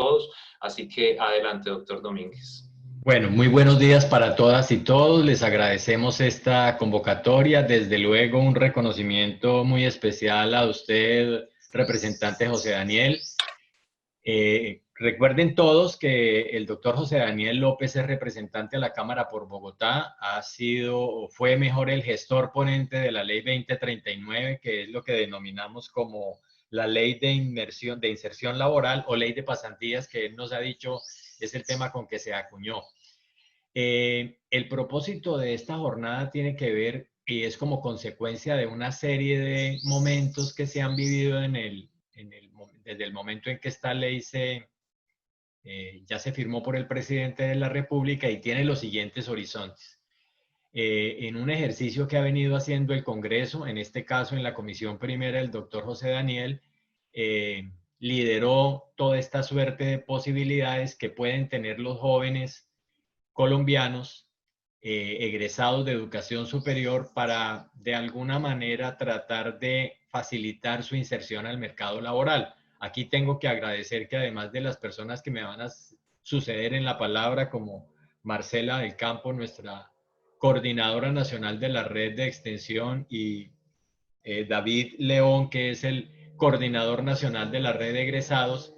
todos. Así que adelante, doctor Domínguez. Bueno, muy buenos días para todas y todos. Les agradecemos esta convocatoria. Desde luego, un reconocimiento muy especial a usted, representante José Daniel. Recuerden todos que el doctor José Daniel López es representante a la Cámara por Bogotá. Fue mejor el gestor ponente de la Ley 2039, que es lo que denominamos como la Ley de Inserción Laboral o Ley de Pasantías, que él nos ha dicho es el tema con que se acuñó. El propósito de esta jornada tiene que ver y es como consecuencia de una serie de momentos que se han vivido desde el momento en que esta ley ya se firmó por el presidente de la República y tiene los siguientes horizontes. En un ejercicio que ha venido haciendo el Congreso, en este caso en la Comisión Primera, el doctor José Daniel lideró toda esta suerte de posibilidades que pueden tener los jóvenes colombianos egresados de educación superior para de alguna manera tratar de facilitar su inserción al mercado laboral. Aquí tengo que agradecer que además de las personas que me van a suceder en la palabra, como Marcela del Campo, nuestra coordinadora nacional de la red de extensión, y David León, que es el coordinador nacional de la red de egresados,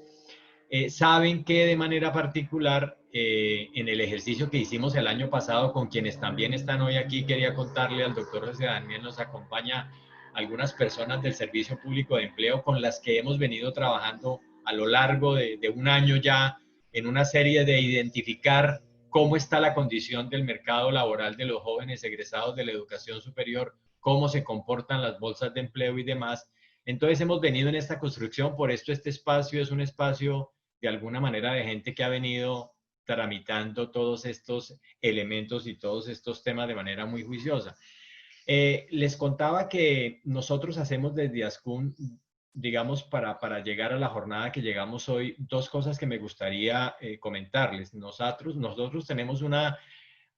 saben que de manera particular en el ejercicio que hicimos el año pasado con quienes también están hoy aquí, quería contarle al doctor José Daniel, nos acompaña algunas personas del Servicio Público de Empleo con las que hemos venido trabajando a lo largo de un año ya en una serie de identificar cómo está la condición del mercado laboral de los jóvenes egresados de la educación superior, cómo se comportan las bolsas de empleo y demás. Entonces hemos venido en esta construcción, por esto este espacio es un espacio de alguna manera de gente que ha venido tramitando todos estos elementos y todos estos temas de manera muy juiciosa. Les contaba que nosotros hacemos desde ASCUN, digamos, para llegar a la jornada que llegamos hoy, dos cosas que me gustaría comentarles. Nosotros tenemos una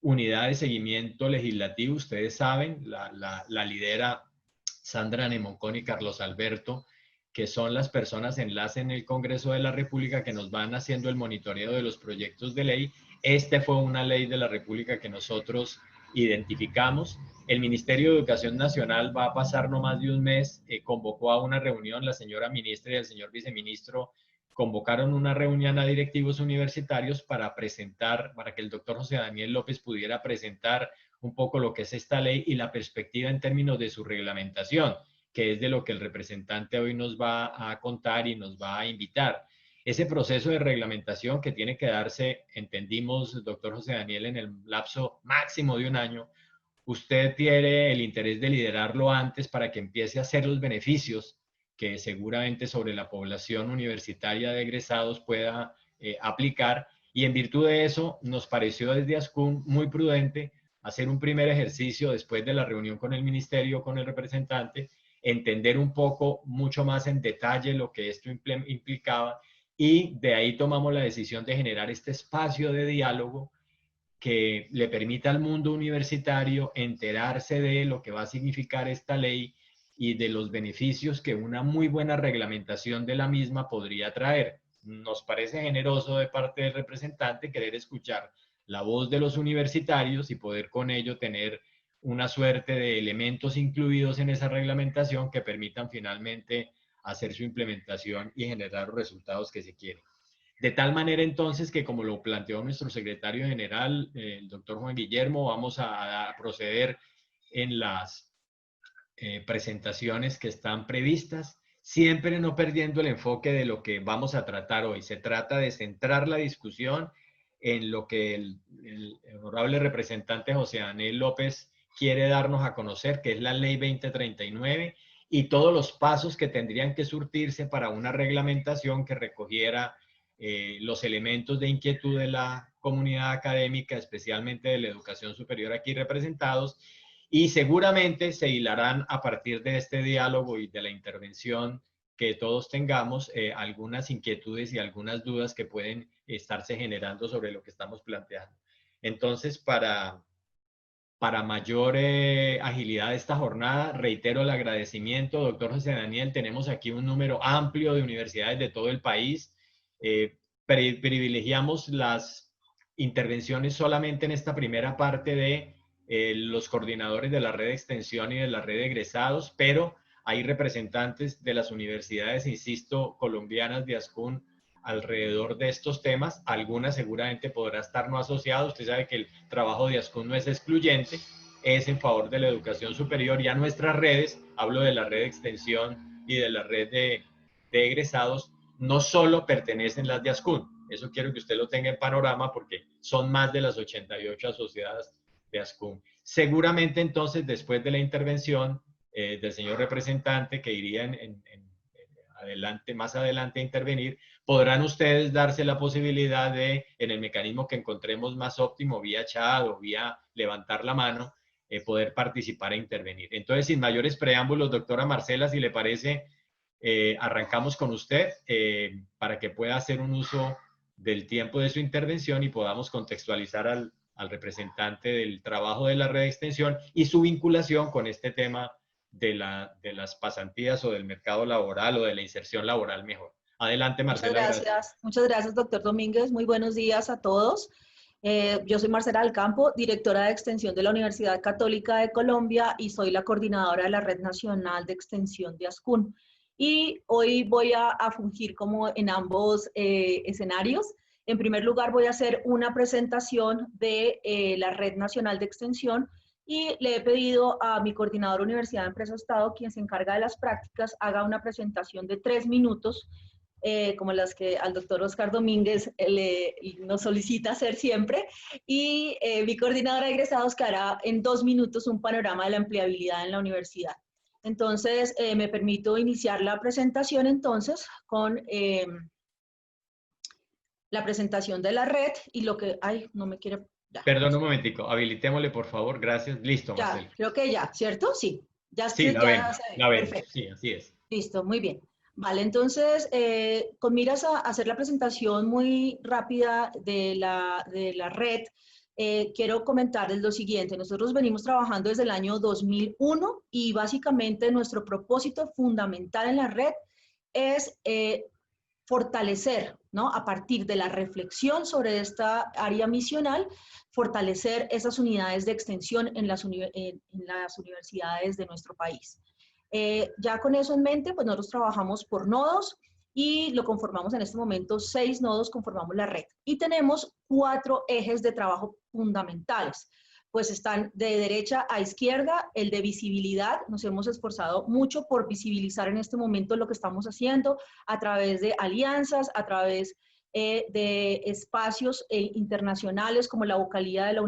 unidad de seguimiento legislativo, ustedes saben, la lidera Sandra Nemoncón y Carlos Alberto, que son las personas enlace en el Congreso de la República que nos van haciendo el monitoreo de los proyectos de ley. Este fue una ley de la República que nosotros identificamos. El Ministerio de Educación Nacional va a pasar no más de un mes, convocó a una reunión, la señora ministra y el señor viceministro convocaron una reunión a directivos universitarios para que el doctor José Daniel López pudiera presentar un poco lo que es esta ley y la perspectiva en términos de su reglamentación, que es de lo que el representante hoy nos va a contar y nos va a invitar. Ese proceso de reglamentación que tiene que darse, entendimos, doctor José Daniel, en el lapso máximo de un año, usted tiene el interés de liderarlo antes para que empiece a hacer los beneficios que seguramente sobre la población universitaria de egresados pueda aplicar. Y en virtud de eso, nos pareció desde ASCUN muy prudente hacer un primer ejercicio después de la reunión con el ministerio, con el representante, entender un poco mucho más en detalle lo que esto implicaba y de ahí tomamos la decisión de generar este espacio de diálogo que le permita al mundo universitario enterarse de lo que va a significar esta ley y de los beneficios que una muy buena reglamentación de la misma podría traer. Nos parece generoso de parte del representante querer escuchar la voz de los universitarios y poder con ello tener una suerte de elementos incluidos en esa reglamentación que permitan finalmente hacer su implementación y generar los resultados que se quieren. De tal manera entonces que, como lo planteó nuestro secretario general, el doctor Juan Guillermo, vamos a proceder en las presentaciones que están previstas, siempre no perdiendo el enfoque de lo que vamos a tratar hoy. Se trata de centrar la discusión en lo que el honorable representante José Daniel López quiere darnos a conocer, que es la Ley 2039 y todos los pasos que tendrían que surtirse para una reglamentación que recogiera los elementos de inquietud de la comunidad académica, especialmente de la educación superior aquí representados, y seguramente se hilarán a partir de este diálogo y de la intervención que todos tengamos algunas inquietudes y algunas dudas que pueden estarse generando sobre lo que estamos planteando. Entonces, para mayor agilidad de esta jornada, reitero el agradecimiento, doctor José Daniel. Tenemos aquí un número amplio de universidades de todo el país. privilegiamos las intervenciones solamente en esta primera parte de los coordinadores de la red de extensión y de la red de egresados, pero hay representantes de las universidades, insisto, colombianas de ASCUN alrededor de estos temas. Algunas seguramente podrá estar no asociadas. Usted sabe que el trabajo de ASCUN no es excluyente, es en favor de la educación superior, y a nuestras redes, hablo de la red de extensión y de la red de egresados, no solo pertenecen las de ASCUN. Eso quiero que usted lo tenga en panorama porque son más de las 88 asociadas de ASCUN. Seguramente entonces, después de la intervención del señor representante, que iría más adelante a intervenir, podrán ustedes darse la posibilidad de, en el mecanismo que encontremos más óptimo, vía chat o vía levantar la mano, poder participar e intervenir. Entonces, sin mayores preámbulos, doctora Marcela, si le parece, arrancamos con usted para que pueda hacer un uso del tiempo de su intervención y podamos contextualizar al representante del trabajo de la red de extensión y su vinculación con este tema de las pasantías o del mercado laboral o de la inserción laboral mejor. Adelante, Marcela. Muchas gracias, doctor Domínguez. Muy buenos días a todos. Yo soy Marcela del Campo, directora de extensión de la Universidad Católica de Colombia y soy la coordinadora de la Red Nacional de Extensión de ASCUN. Y hoy voy a fungir como en ambos escenarios. En primer lugar, voy a hacer una presentación de la Red Nacional de Extensión y le he pedido a mi coordinador Universidad Empresa Estado, quien se encarga de las prácticas, haga una presentación de 3 minutos, como las que al doctor Oscar Domínguez nos solicita hacer siempre, y mi coordinadora de egresados que hará en 2 minutos un panorama de la empleabilidad en la universidad. Entonces, me permito iniciar la presentación entonces con la presentación de la red y lo que... Ay, no me quiere... Ya. Perdón un momentico, habilitémosle por favor, gracias. Listo, ya, Marcela. creo que ya, ¿cierto? Sí. Ya, sí, la vemos. Perfecto. Sí, así es. Listo, muy bien. Vale, entonces, con miras a hacer la presentación muy rápida de la red, quiero comentarles lo siguiente. Nosotros venimos trabajando desde el año 2001 y básicamente nuestro propósito fundamental en la red es fortalecer, ¿no? A partir de la reflexión sobre esta área misional, fortalecer esas unidades de extensión en las universidades de nuestro país. Ya con eso en mente, pues nosotros trabajamos por nodos y lo conformamos en este momento, 6 nodos conformamos la red. Y tenemos 4 ejes de trabajo fundamentales. Pues están de derecha a izquierda, el de visibilidad. Nos hemos esforzado mucho por visibilizar en este momento lo que estamos haciendo a través de alianzas, a través de espacios internacionales como la vocalía de la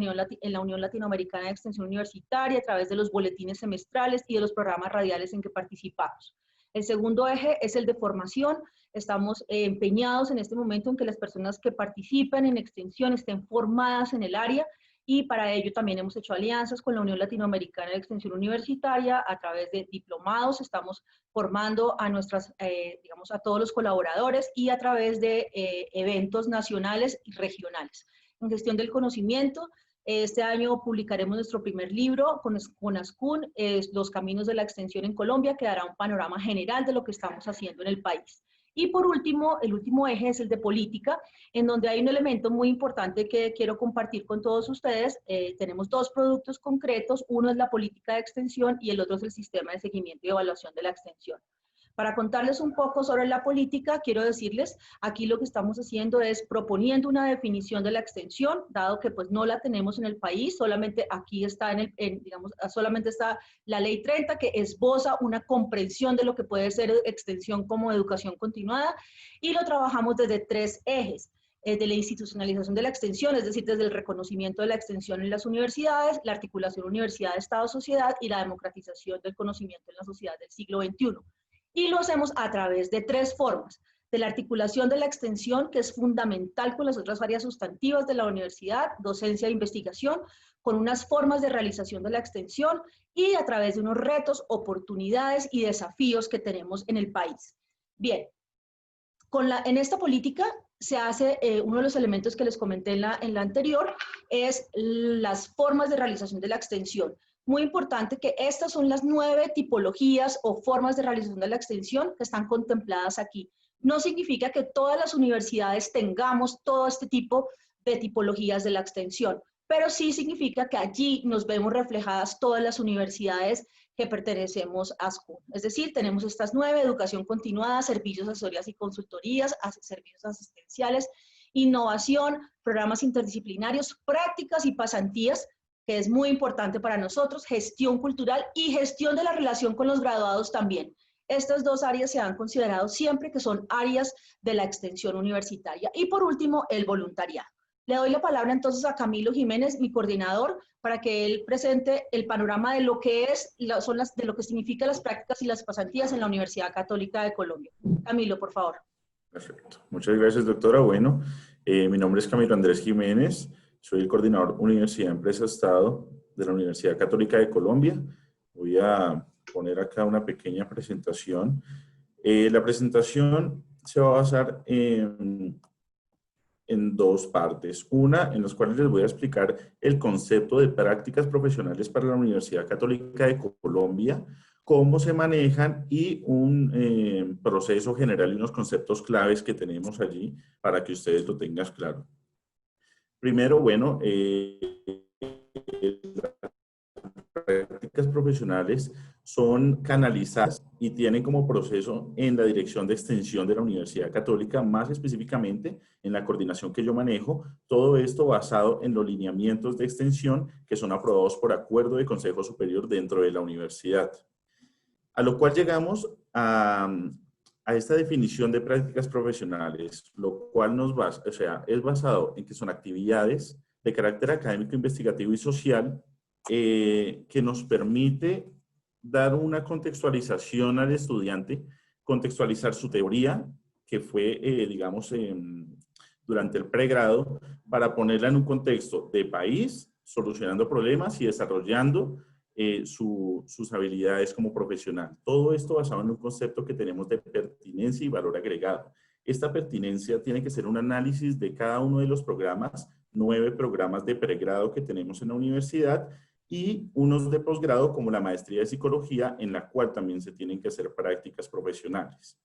Unión Latinoamericana de Extensión Universitaria, a través de los boletines semestrales y de los programas radiales en que participamos. El segundo eje es el de formación. Estamos empeñados en este momento en que las personas que participen en extensión estén formadas en el área, y para ello también hemos hecho alianzas con la Unión Latinoamericana de Extensión Universitaria a través de diplomados. Estamos formando a digamos, a todos los colaboradores y a través de eventos nacionales y regionales. En gestión del conocimiento, este año publicaremos nuestro primer libro con ASCUN, Los Caminos de la Extensión en Colombia, que dará un panorama general de lo que estamos haciendo en el país. Y por último, el último eje es el de política, en donde hay un elemento muy importante que quiero compartir con todos ustedes. Tenemos 2 productos concretos, uno es la política de extensión y el otro es el sistema de seguimiento y evaluación de la extensión. Para contarles un poco sobre la política, quiero decirles, aquí lo que estamos haciendo es proponiendo una definición de la extensión, dado que pues no la tenemos en el país, solamente aquí está digamos, solamente está la Ley 30, que esboza una comprensión de lo que puede ser extensión como educación continuada, y lo trabajamos desde 3 ejes. De la institucionalización de la extensión, es decir, desde el reconocimiento de la extensión en las universidades, la articulación universidad-estado-sociedad y la democratización del conocimiento en la sociedad del siglo XXI. Y lo hacemos a través de 3 formas. De la articulación de la extensión, que es fundamental con las otras áreas sustantivas de la universidad, docencia e investigación, con unas formas de realización de la extensión y a través de unos retos, oportunidades y desafíos que tenemos en el país. Bien, en esta política se hace, uno de los elementos que les comenté en la anterior, es las formas de realización de la extensión. Muy importante que estas son las 9 tipologías o formas de realización de la extensión que están contempladas aquí. no significa que todas las universidades tengamos todo este tipo de tipologías de la extensión, pero sí significa que allí nos vemos reflejadas todas las universidades que pertenecemos a SCUN. Es decir, tenemos estas 9: educación continuada, servicios, asesorías y consultorías, servicios asistenciales, innovación, programas interdisciplinarios, prácticas y pasantías, que es muy importante para nosotros, gestión cultural y gestión de la relación con los graduados también. Estas dos áreas se han considerado siempre que son áreas de la extensión universitaria. Y por último, el voluntariado. Le doy la palabra entonces a Camilo Jiménez, mi coordinador, para que él presente el panorama de lo que de lo que significan las prácticas y las pasantías en la Universidad Católica de Colombia. Camilo, por favor. Perfecto. Muchas gracias, doctora. Bueno, mi nombre es Camilo Andrés Jiménez. Soy el coordinador Universidad, Empresa, Estado de la Universidad Católica de Colombia. Voy a poner acá una pequeña presentación. La presentación se va a basar en dos partes. Una, en las cuales les voy a explicar el concepto de prácticas profesionales para la Universidad Católica de Colombia, cómo se manejan y un proceso general y unos conceptos claves que tenemos allí para que ustedes lo tengan claro. Primero, bueno, las prácticas profesionales son canalizadas y tienen como proceso en la Dirección de Extensión de la Universidad Católica, más específicamente en la coordinación que yo manejo, todo esto basado en los lineamientos de extensión que son aprobados por acuerdo de Consejo Superior dentro de la universidad. A lo cual llegamos a esta definición de prácticas profesionales, lo cual es basado en que son actividades de carácter académico, investigativo y social que nos permite dar una contextualización al estudiante, contextualizar su teoría, que fue, digamos, durante el pregrado, para ponerla en un contexto de país, solucionando problemas y desarrollando sus habilidades como profesional. Todo esto basado en un concepto que tenemos de pertinencia y valor agregado. Esta pertinencia tiene que ser un análisis de cada uno de los programas, 9 programas de pregrado que tenemos en la universidad y unos de posgrado como la maestría de psicología, en la cual también se tienen que hacer prácticas profesionales.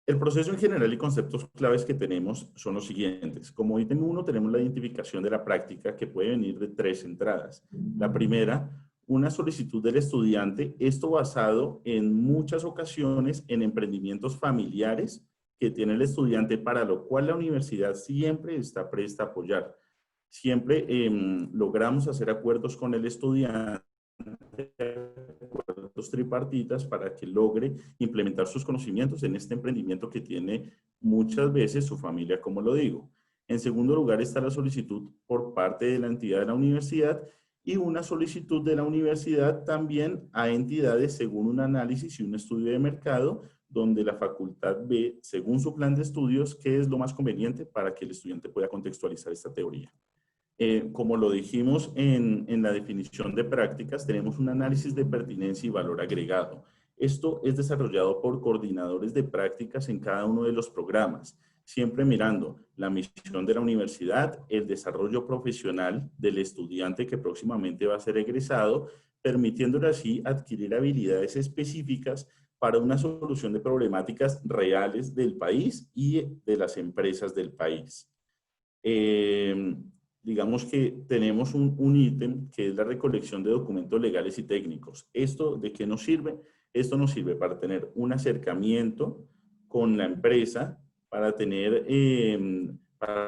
El proceso en general y conceptos claves que tenemos son los siguientes. Como ítem 1 tenemos la identificación de la práctica, que puede venir de 3 entradas. La primera, una solicitud del estudiante, esto basado en muchas ocasiones en emprendimientos familiares que tiene el estudiante, para lo cual la universidad siempre está presta a apoyar. Siempre logramos hacer acuerdos con el estudiante, acuerdos tripartitas, para que logre implementar sus conocimientos en este emprendimiento que tiene muchas veces su familia, como lo digo. En segundo lugar está la solicitud por parte de la entidad de la universidad y una solicitud de la universidad también a entidades según un análisis y un estudio de mercado, donde la facultad ve, según su plan de estudios, qué es lo más conveniente para que el estudiante pueda contextualizar esta teoría. Como lo dijimos en la definición de prácticas, tenemos un análisis de pertinencia y valor agregado. Esto es desarrollado por coordinadores de prácticas en cada uno de los programas, siempre mirando la misión de la universidad, el desarrollo profesional del estudiante que próximamente va a ser egresado, permitiéndole así adquirir habilidades específicas para una solución de problemáticas reales del país y de las empresas del país. Digamos que tenemos un ítem que es la recolección de documentos legales y técnicos. ¿Esto de qué nos sirve? Esto nos sirve para tener un acercamiento con la empresa, para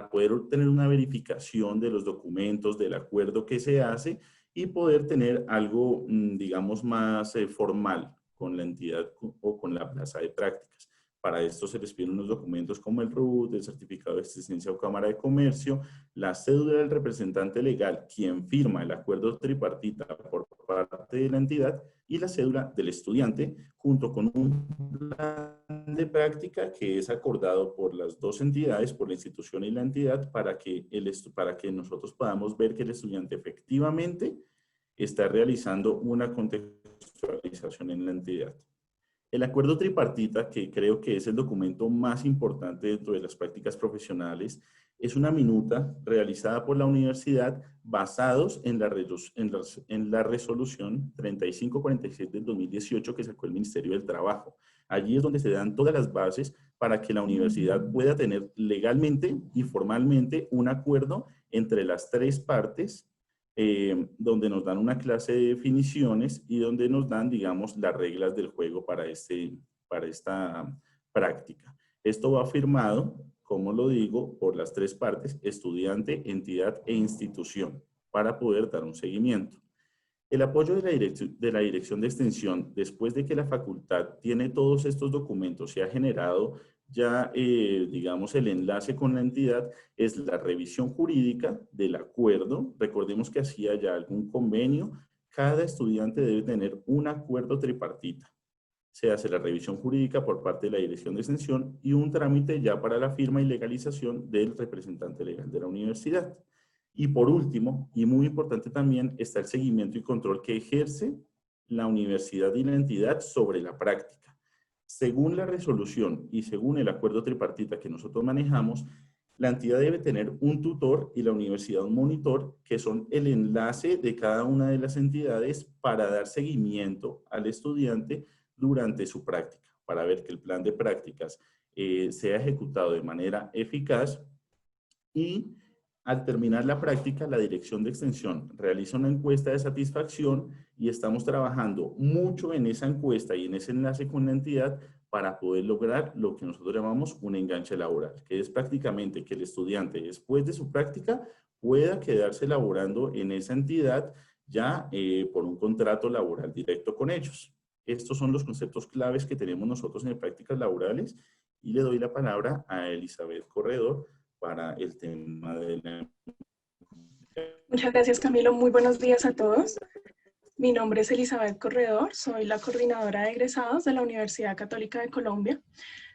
poder tener una verificación de los documentos, del acuerdo que se hace y poder tener algo, digamos, más formal con la entidad o con la plaza de prácticas. Para esto se les piden unos documentos como el RUT, el certificado de existencia o cámara de comercio, la cédula del representante legal, quien firma el acuerdo tripartita por parte de la entidad, y la cédula del estudiante, junto con un plan de práctica que es acordado por las dos entidades, por la institución y la entidad, para que nosotros podamos ver que el estudiante efectivamente está realizando una contextualización en la entidad. El acuerdo tripartita, que creo que es el documento más importante dentro de las prácticas profesionales, Es una minuta realizada por la universidad basados en la resolución 3547 del 2018 que sacó el Ministerio del Trabajo. Allí es donde se dan todas las bases para que la universidad pueda tener legalmente y formalmente un acuerdo entre las tres partes, donde nos dan una clase de definiciones y donde nos dan, digamos, las reglas del juego para esta práctica. Esto va firmado, como lo digo, por las tres partes, estudiante, entidad e institución, para poder dar un seguimiento. El apoyo de la dirección de extensión, después de que la facultad tiene todos estos documentos y ha generado ya, digamos, el enlace con la entidad, es la revisión jurídica del acuerdo. Recordemos que hacía ya algún convenio. Cada estudiante debe tener un acuerdo tripartita. Se hace la revisión jurídica por parte de la dirección de extensión y un trámite ya para la firma y legalización del representante legal de la universidad. Y por último, y muy importante también, está el seguimiento y control que ejerce la universidad y la entidad sobre la práctica. Según la resolución y según el acuerdo tripartita que nosotros manejamos, la entidad debe tener un tutor y la universidad un monitor, que son el enlace de cada una de las entidades para dar seguimiento al estudiante durante su práctica, para ver que el plan de prácticas sea ejecutado de manera eficaz. Y al terminar la práctica, la dirección de extensión realiza una encuesta de satisfacción y estamos trabajando mucho en esa encuesta y en ese enlace con la entidad para poder lograr lo que nosotros llamamos un enganche laboral, que es prácticamente que el estudiante, después de su práctica, pueda quedarse laborando en esa entidad ya por un contrato laboral directo con ellos. Estos son los conceptos claves que tenemos nosotros en prácticas laborales y le doy la palabra a Elizabeth Corredor para el tema de la... Muchas gracias, Camilo. Muy buenos días a todos. Mi nombre es Elizabeth Corredor, soy la coordinadora de egresados de la Universidad Católica de Colombia.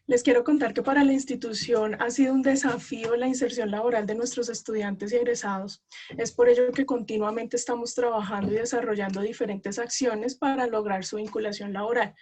Les quiero contar que para la institución ha sido un desafío la inserción laboral de nuestros estudiantes y egresados. Es por ello que continuamente estamos trabajando y desarrollando diferentes acciones para lograr su vinculación laboral.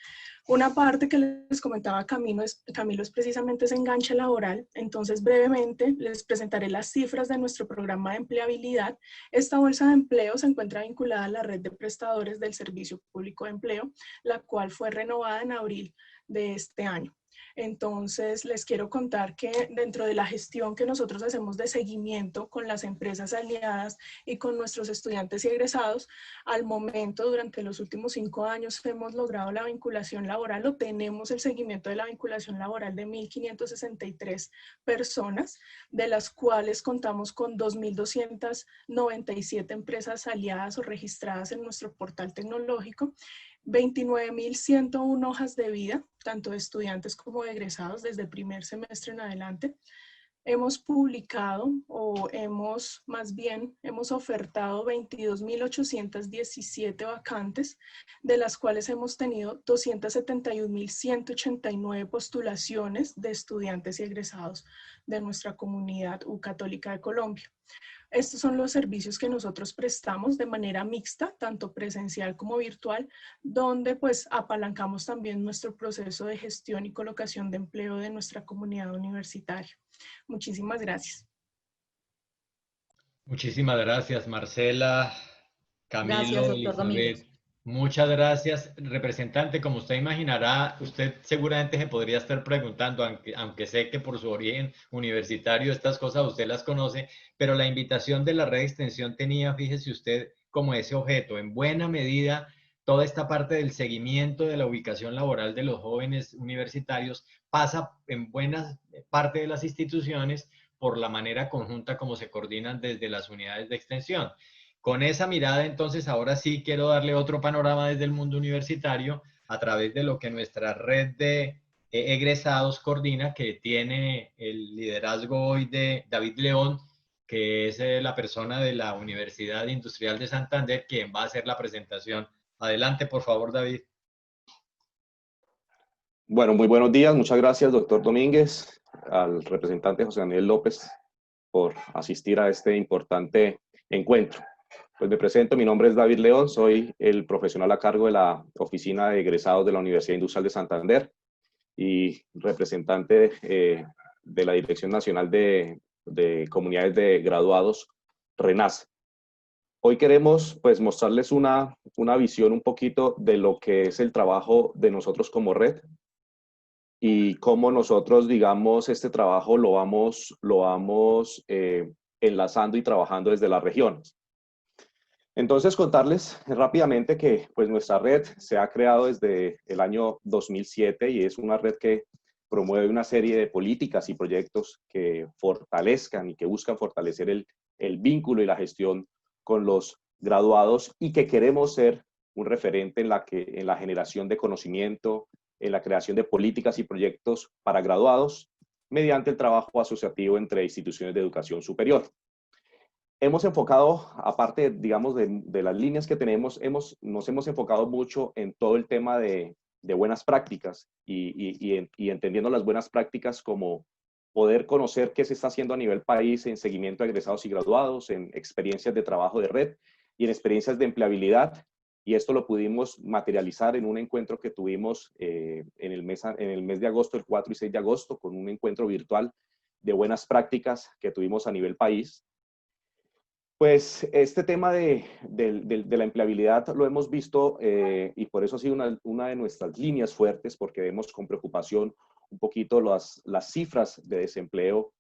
Una parte que les comentaba Camilo es precisamente ese enganche laboral. Entonces, brevemente les presentaré las cifras de nuestro programa de empleabilidad. Esta bolsa de empleo se encuentra vinculada a la red de prestadores del Servicio Público de Empleo, la cual fue renovada en abril de este año. Entonces, les quiero contar que dentro de la gestión que nosotros hacemos de seguimiento con las empresas aliadas y con nuestros estudiantes y egresados, al momento, durante los últimos 5 años, hemos logrado la vinculación laboral o tenemos el seguimiento de la vinculación laboral de 1.563 personas, de las cuales contamos con 2.297 empresas aliadas o registradas en nuestro portal tecnológico, 29.101 hojas de vida, tanto de estudiantes como de egresados desde el primer semestre en adelante. Hemos publicado hemos ofertado 22.817 vacantes, de las cuales hemos tenido 271.189 postulaciones de estudiantes y egresados de nuestra comunidad Católica de Colombia. Estos son los servicios que nosotros prestamos de manera mixta, tanto presencial como virtual, donde pues apalancamos también nuestro proceso de gestión y colocación de empleo de nuestra comunidad universitaria. Muchísimas gracias. Muchísimas gracias, Marcela, Camilo, Gracias, doctor Elizabeth. Domínguez. Muchas gracias, representante. Como usted imaginará, usted seguramente se podría estar preguntando, aunque sé que por su origen universitario estas cosas usted las conoce, pero la invitación de la red de extensión tenía, fíjese usted, como ese objeto, en buena medida, toda esta parte del seguimiento de la ubicación laboral de los jóvenes universitarios pasa en buena parte de las instituciones por la manera conjunta como se coordinan desde las unidades de extensión. Con esa mirada, entonces, ahora sí quiero darle otro panorama desde el mundo universitario a través de lo que nuestra red de egresados coordina, que tiene el liderazgo hoy de David León, que es la persona de la Universidad Industrial de Santander, quien va a hacer la presentación. Adelante, por favor, David. Bueno, muy buenos días. Muchas gracias, doctor Domínguez, al representante José Daniel López, por asistir a este importante encuentro. Pues me presento, mi nombre es David León, soy el profesional a cargo de la Oficina de Egresados de la Universidad Industrial de Santander y representante de la Dirección Nacional de de comunidades de graduados, RENACE. Hoy queremos pues mostrarles una visión un poquito de lo que es el trabajo de nosotros como red y cómo nosotros, digamos, este trabajo lo vamos enlazando y trabajando desde las regiones. Entonces, contarles rápidamente que pues, nuestra red se ha creado desde el año 2007 y es una red que promueve una serie de políticas y proyectos que fortalezcan y que buscan fortalecer el vínculo y la gestión con los graduados y que queremos ser un referente en la generación de conocimiento, en la creación de políticas y proyectos para graduados mediante el trabajo asociativo entre instituciones de educación superior. Hemos enfocado, aparte, digamos, de las líneas que tenemos, nos hemos enfocado mucho en todo el tema de buenas prácticas y entendiendo las buenas prácticas como poder conocer qué se está haciendo a nivel país en seguimiento a egresados y graduados, en experiencias de trabajo de red y en experiencias de empleabilidad. Y esto lo pudimos materializar en un encuentro que tuvimos en el mes de agosto, el 4 y 6 de agosto, con un encuentro virtual de buenas prácticas que tuvimos a nivel país. Pues este tema de la empleabilidad lo hemos visto y por eso ha sido una de nuestras líneas fuertes, porque vemos con preocupación un poquito las cifras de desempleo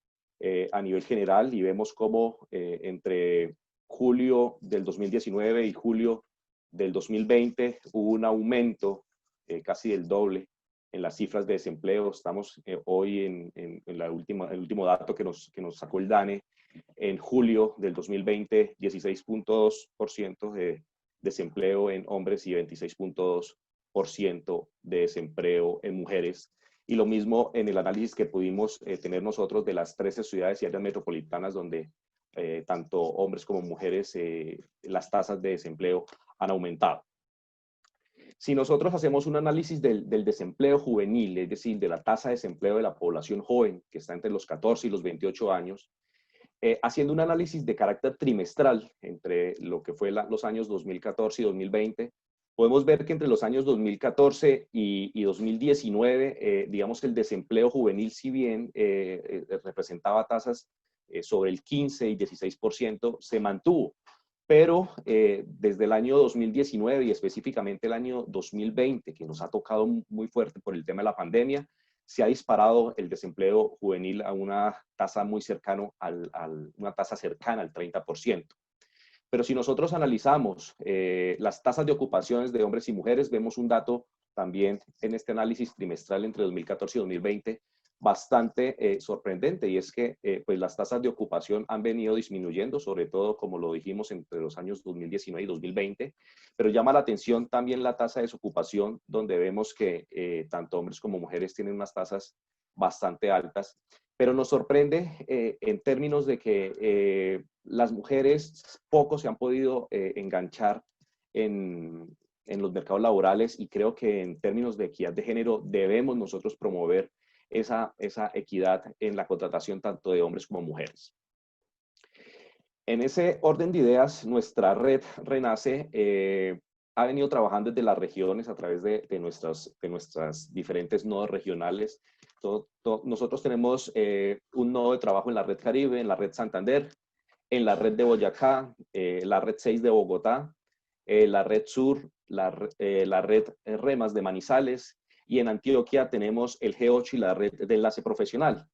a nivel general y vemos cómo entre julio del 2019 y julio del 2020 hubo un aumento casi del doble en las cifras de desempleo. Estamos hoy en el último dato que nos sacó el DANE. En julio del 2020, 16.2% de desempleo en hombres y 26.2% de desempleo en mujeres. Y lo mismo en el análisis que pudimos tener nosotros de las 13 ciudades y áreas metropolitanas donde tanto hombres como mujeres, las tasas de desempleo han aumentado. Si nosotros hacemos un análisis del desempleo juvenil, es decir, de la tasa de desempleo de la población joven, que está entre los 14 y los 28 años, haciendo un análisis de carácter trimestral entre lo que fue los años 2014 y 2020, podemos ver que entre los años 2014 y 2019, digamos, el desempleo juvenil, si bien representaba tasas sobre el 15 y 16%, se mantuvo. Pero desde el año 2019 y específicamente el año 2020, que nos ha tocado muy fuerte por el tema de la pandemia, se ha disparado el desempleo juvenil a una tasa muy cercana una tasa cercana al 30%. Pero si nosotros analizamos las tasas de ocupaciones de hombres y mujeres, vemos un dato también en este análisis trimestral entre 2014 y 2020 bastante sorprendente, y es que pues las tasas de ocupación han venido disminuyendo, sobre todo, como lo dijimos, entre los años 2019 y 2020, pero llama la atención también la tasa de desocupación, donde vemos que tanto hombres como mujeres tienen unas tasas bastante altas, pero nos sorprende en términos de que las mujeres poco se han podido enganchar en los mercados laborales, y creo que en términos de equidad de género debemos nosotros promover esa equidad en la contratación tanto de hombres como mujeres. En ese orden de ideas, nuestra red RENACE ha venido trabajando desde las regiones a través de nuestras diferentes nodos regionales. Nosotros tenemos un nodo de trabajo en la red Caribe, en la red Santander, en la red de Boyacá, la red 6 de Bogotá, la red Sur, la red REMAS de Manizales, y en Antioquia tenemos el G8 y la red de enlace profesional.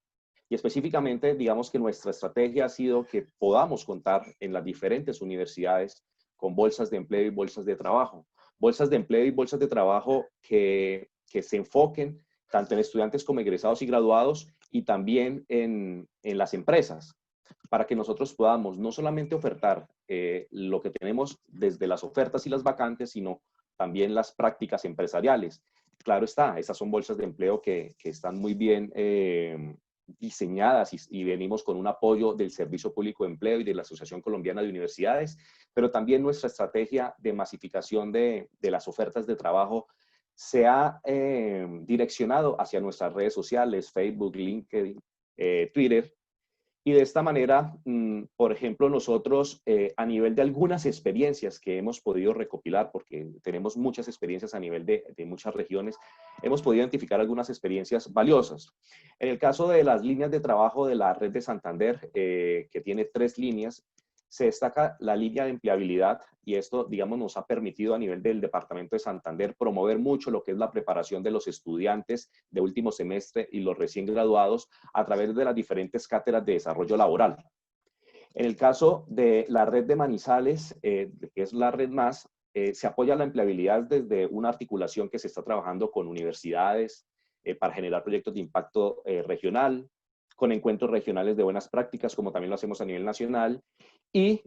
Y específicamente, digamos que nuestra estrategia ha sido que podamos contar en las diferentes universidades con bolsas de empleo y bolsas de trabajo. Bolsas de empleo y bolsas de trabajo que se enfoquen tanto en estudiantes como egresados y graduados, y también en las empresas, para que nosotros podamos no solamente ofertar lo que tenemos desde las ofertas y las vacantes, sino también las prácticas empresariales. Claro está, esas son bolsas de empleo que están muy bien diseñadas y venimos con un apoyo del Servicio Público de Empleo y de la Asociación Colombiana de Universidades, pero también nuestra estrategia de masificación de las ofertas de trabajo se ha direccionado hacia nuestras redes sociales, Facebook, LinkedIn, Twitter, Y de esta manera, por ejemplo, nosotros a nivel de algunas experiencias que hemos podido recopilar, porque tenemos muchas experiencias a nivel de muchas regiones, hemos podido identificar algunas experiencias valiosas. En el caso de las líneas de trabajo de la red de Santander, que tiene 3 líneas, se destaca la línea de empleabilidad y esto, digamos, nos ha permitido a nivel del departamento de Santander promover mucho lo que es la preparación de los estudiantes de último semestre y los recién graduados a través de las diferentes cátedras de desarrollo laboral. En el caso de la red de Manizales, que es la red más, se apoya la empleabilidad desde una articulación que se está trabajando con universidades para generar proyectos de impacto regional, con encuentros regionales de buenas prácticas, como también lo hacemos a nivel nacional, y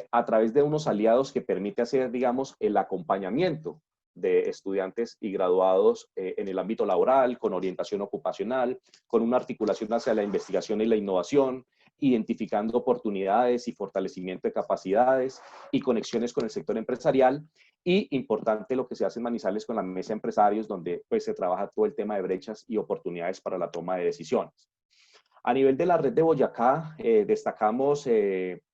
a través de unos aliados que permite hacer, digamos, el acompañamiento de estudiantes y graduados en el ámbito laboral, con orientación ocupacional, con una articulación hacia la investigación y la innovación, identificando oportunidades y fortalecimiento de capacidades y conexiones con el sector empresarial. Y importante lo que se hace en Manizales con la mesa de empresarios, donde pues, se trabaja todo el tema de brechas y oportunidades para la toma de decisiones. A nivel de la red de Boyacá, destacamos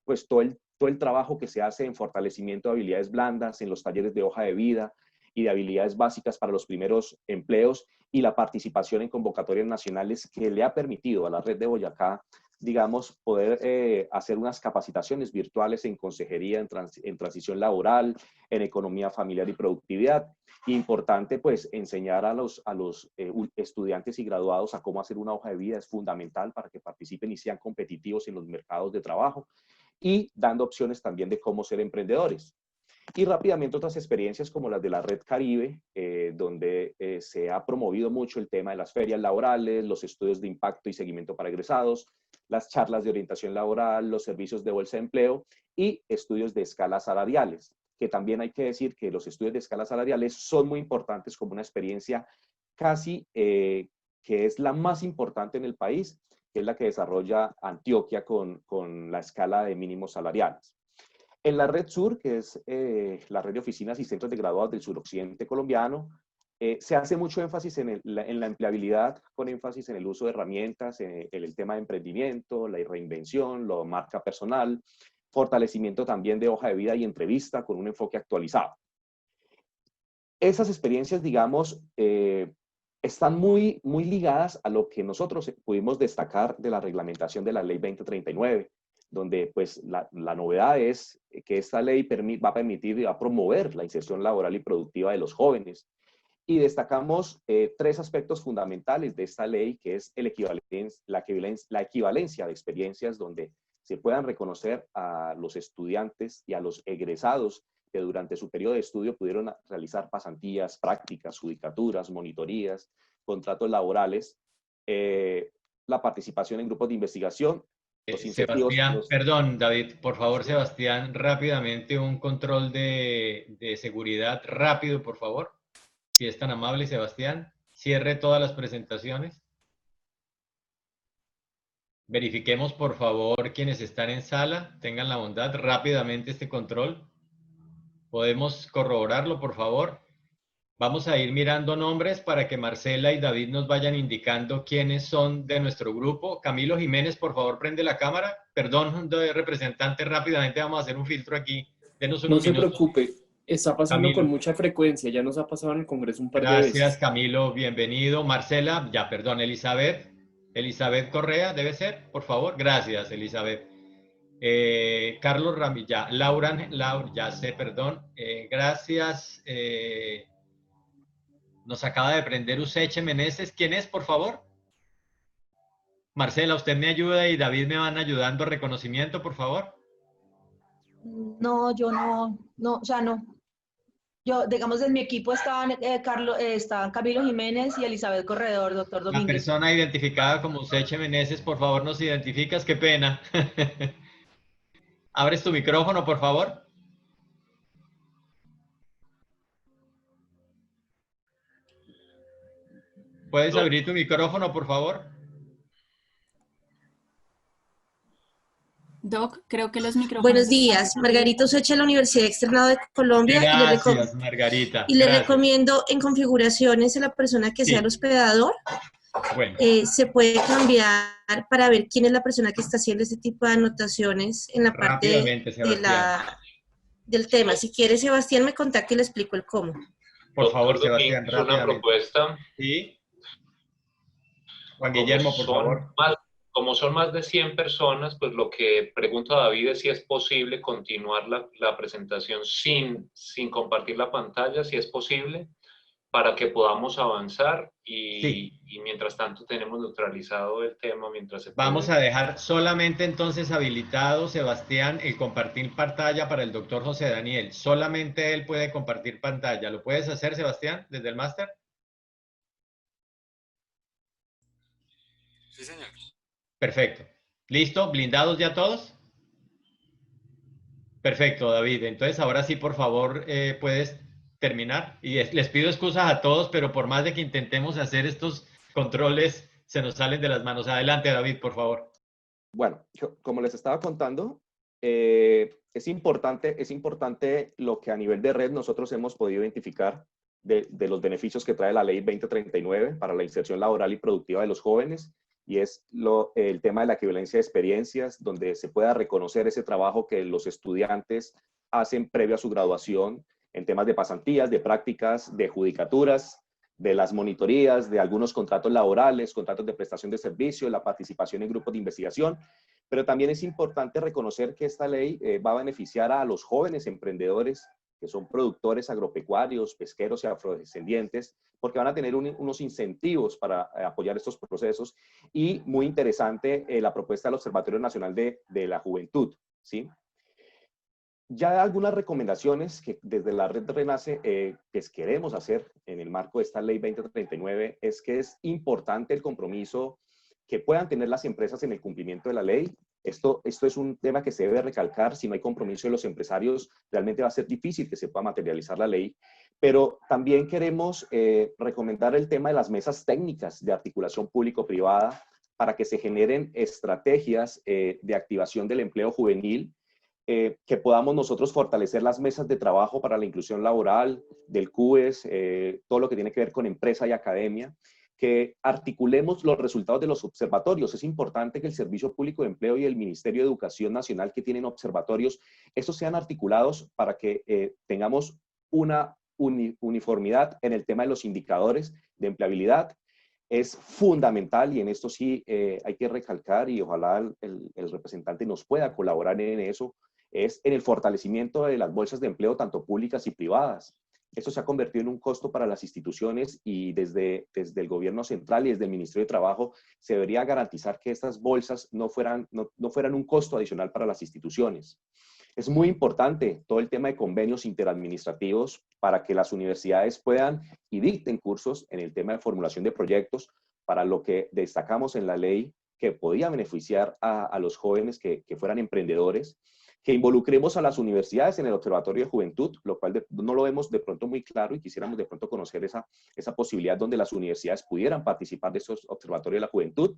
pues todo el trabajo que se hace en fortalecimiento de habilidades blandas, en los talleres de hoja de vida y de habilidades básicas para los primeros empleos y la participación en convocatorias nacionales que le ha permitido a la red de Boyacá, digamos, poder hacer unas capacitaciones virtuales en consejería, en transición laboral, en economía familiar y productividad. Importante, pues, enseñar a los estudiantes y graduados a cómo hacer una hoja de vida es fundamental para que participen y sean competitivos en los mercados de trabajo y dando opciones también de cómo ser emprendedores. Y rápidamente otras experiencias como las de la Red Caribe, donde se ha promovido mucho el tema de las ferias laborales, los estudios de impacto y seguimiento para egresados, las charlas de orientación laboral, los servicios de bolsa de empleo y estudios de escalas salariales, que también hay que decir que los estudios de escalas salariales son muy importantes como una experiencia casi que es la más importante en el país, que es la que desarrolla Antioquia con la escala de mínimos salariales. En la Red Sur, que es la red de oficinas y centros de graduados del suroccidente colombiano, se hace mucho énfasis en la empleabilidad, con énfasis en el uso de herramientas, en el tema de emprendimiento, la reinvención, la marca personal, fortalecimiento también de hoja de vida y entrevista con un enfoque actualizado. Esas experiencias, digamos, están muy ligadas a lo que nosotros pudimos destacar de la reglamentación de la Ley 2039, donde pues la novedad es que esta ley va a permitir y va a promover la inserción laboral y productiva de los jóvenes. Y destacamos 3 aspectos fundamentales de esta ley, que es la equivalencia de experiencias, donde se puedan reconocer a los estudiantes y a los egresados que durante su periodo de estudio pudieron realizar pasantías, prácticas, judicaturas, monitorías, contratos laborales, la participación en grupos de investigación. Sebastián, perdón, David, por favor, Sebastián, rápidamente un control de seguridad rápido, por favor. Si es tan amable, Sebastián, cierre todas las presentaciones. Verifiquemos, por favor, quienes están en sala, tengan la bondad, rápidamente este control. ¿Podemos corroborarlo, por favor? Vamos a ir mirando nombres para que Marcela y David nos vayan indicando quiénes son de nuestro grupo. Camilo Jiménez, por favor, prende la cámara. Perdón, representante, rápidamente vamos a hacer un filtro aquí. Denos unos minutos. No se preocupe, está pasando Camilo. con mucha frecuencia, ya nos ha pasado en el Congreso un par de veces. Gracias, Camilo, bienvenido. Marcela, ya, perdón, Elizabeth Correa, debe ser, por favor. Gracias, Elizabeth. Carlos Ramírez, ya. Laura, ya sé, perdón. Gracias. Nos acaba de prender Useche Meneses. ¿Quién es, por favor? Marcela, usted me ayuda y David me van ayudando a reconocimiento, por favor. No, yo no, o sea, no. Yo, digamos, en mi equipo estaban Camilo Jiménez y Elizabeth Corredor, doctor Domínguez. La persona identificada como Useche Meneses, por favor, nos identificas, qué pena. ¿Abres tu micrófono, por favor? ¿Puedes abrir tu micrófono, por favor? Doc, creo que los micrófonos... Buenos días, Margarita Useche de la Universidad Externado de Colombia. Gracias, Margarita. Y le recomiendo en configuraciones a la persona que sea el hospedador Bueno, se puede cambiar para ver quién es la persona que está haciendo ese tipo de anotaciones en la parte rápidamente, de Sebastián. del tema. Si quiere, Sebastián, me contacta y le explico el cómo. Por favor, Doctor Sebastián, Domínguez, una rápidamente. propuesta. Sí. Juan Guillermo, por favor. Como son más de 100 personas, pues lo que pregunto a David es si es posible continuar la presentación sin compartir la pantalla, si es posible, para que podamos avanzar Sí. y mientras tanto tenemos neutralizado el tema mientras se Vamos puede. a dejar solamente entonces habilitado, Sebastián, el compartir pantalla para el doctor José Daniel. Solamente él puede compartir pantalla. ¿Lo puedes hacer, Sebastián, desde el máster? Sí, señor. Perfecto. ¿Listo? ¿Blindados ya todos? Perfecto, David. Entonces, ahora sí, por favor, puedes terminar. Y les pido excusas a todos, pero por más de que intentemos hacer estos controles, se nos salen de las manos. Adelante, David, por favor. Bueno, como les estaba contando, es importante lo que a nivel de red nosotros hemos podido identificar de los beneficios que trae la Ley 2039 para la inserción laboral y productiva de los jóvenes, y es el tema de la equivalencia de experiencias, donde se pueda reconocer ese trabajo que los estudiantes hacen previo a su graduación en temas de pasantías, de prácticas, de judicaturas, de las monitorías, de algunos contratos laborales, contratos de prestación de servicio, la participación en grupos de investigación, pero también es importante reconocer que esta ley va a beneficiar a los jóvenes emprendedores que son productores agropecuarios, pesqueros y afrodescendientes, porque van a tener unos incentivos para apoyar estos procesos. Y muy interesante la propuesta del Observatorio Nacional de la Juventud, ¿sí? Ya algunas recomendaciones que desde la Red Renace queremos hacer en el marco de esta Ley 2039 es que es importante el compromiso que puedan tener las empresas en el cumplimiento de la ley. Esto es un tema que se debe recalcar. Si no hay compromiso de los empresarios, realmente va a ser difícil que se pueda materializar la ley. Pero también queremos recomendar el tema de las mesas técnicas de articulación público-privada para que se generen estrategias de activación del empleo juvenil, que podamos nosotros fortalecer las mesas de trabajo para la inclusión laboral, del CUES, todo lo que tiene que ver con empresa y academia, que articulemos los resultados de los observatorios. Es importante que el Servicio Público de Empleo y el Ministerio de Educación Nacional, que tienen observatorios, estos sean articulados para que tengamos una uniformidad en el tema de los indicadores de empleabilidad. Es fundamental, y en esto sí hay que recalcar, y ojalá el representante nos pueda colaborar en eso, es en el fortalecimiento de las bolsas de empleo, tanto públicas y privadas. Esto se ha convertido en un costo para las instituciones, y desde el gobierno central y desde el Ministerio de Trabajo se debería garantizar que estas bolsas no fueran un costo adicional para las instituciones. Es muy importante todo el tema de convenios interadministrativos para que las universidades puedan y dicten cursos en el tema de formulación de proyectos, para lo que destacamos en la ley que podía beneficiar a los jóvenes que fueran emprendedores, que involucremos a las universidades en el Observatorio de Juventud, lo cual no lo vemos de pronto muy claro, y quisiéramos de pronto conocer esa posibilidad donde las universidades pudieran participar de esos Observatorios de la Juventud.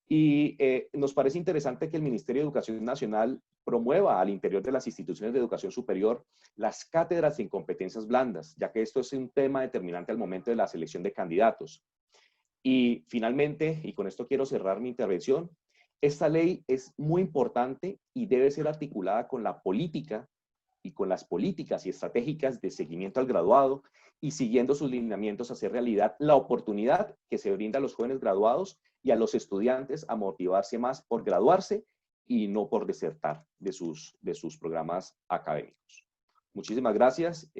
Y nos parece interesante que el Ministerio de Educación Nacional promueva al interior de las instituciones de educación superior las cátedras en competencias blandas, ya que esto es un tema determinante al momento de la selección de candidatos. Y finalmente, y con esto quiero cerrar mi intervención, esta ley es muy importante y debe ser articulada con la política y con las políticas y estratégicas de seguimiento al graduado, y siguiendo sus lineamientos a hacer realidad la oportunidad que se brinda a los jóvenes graduados y a los estudiantes a motivarse más por graduarse y no por desertar de sus programas académicos. Muchísimas gracias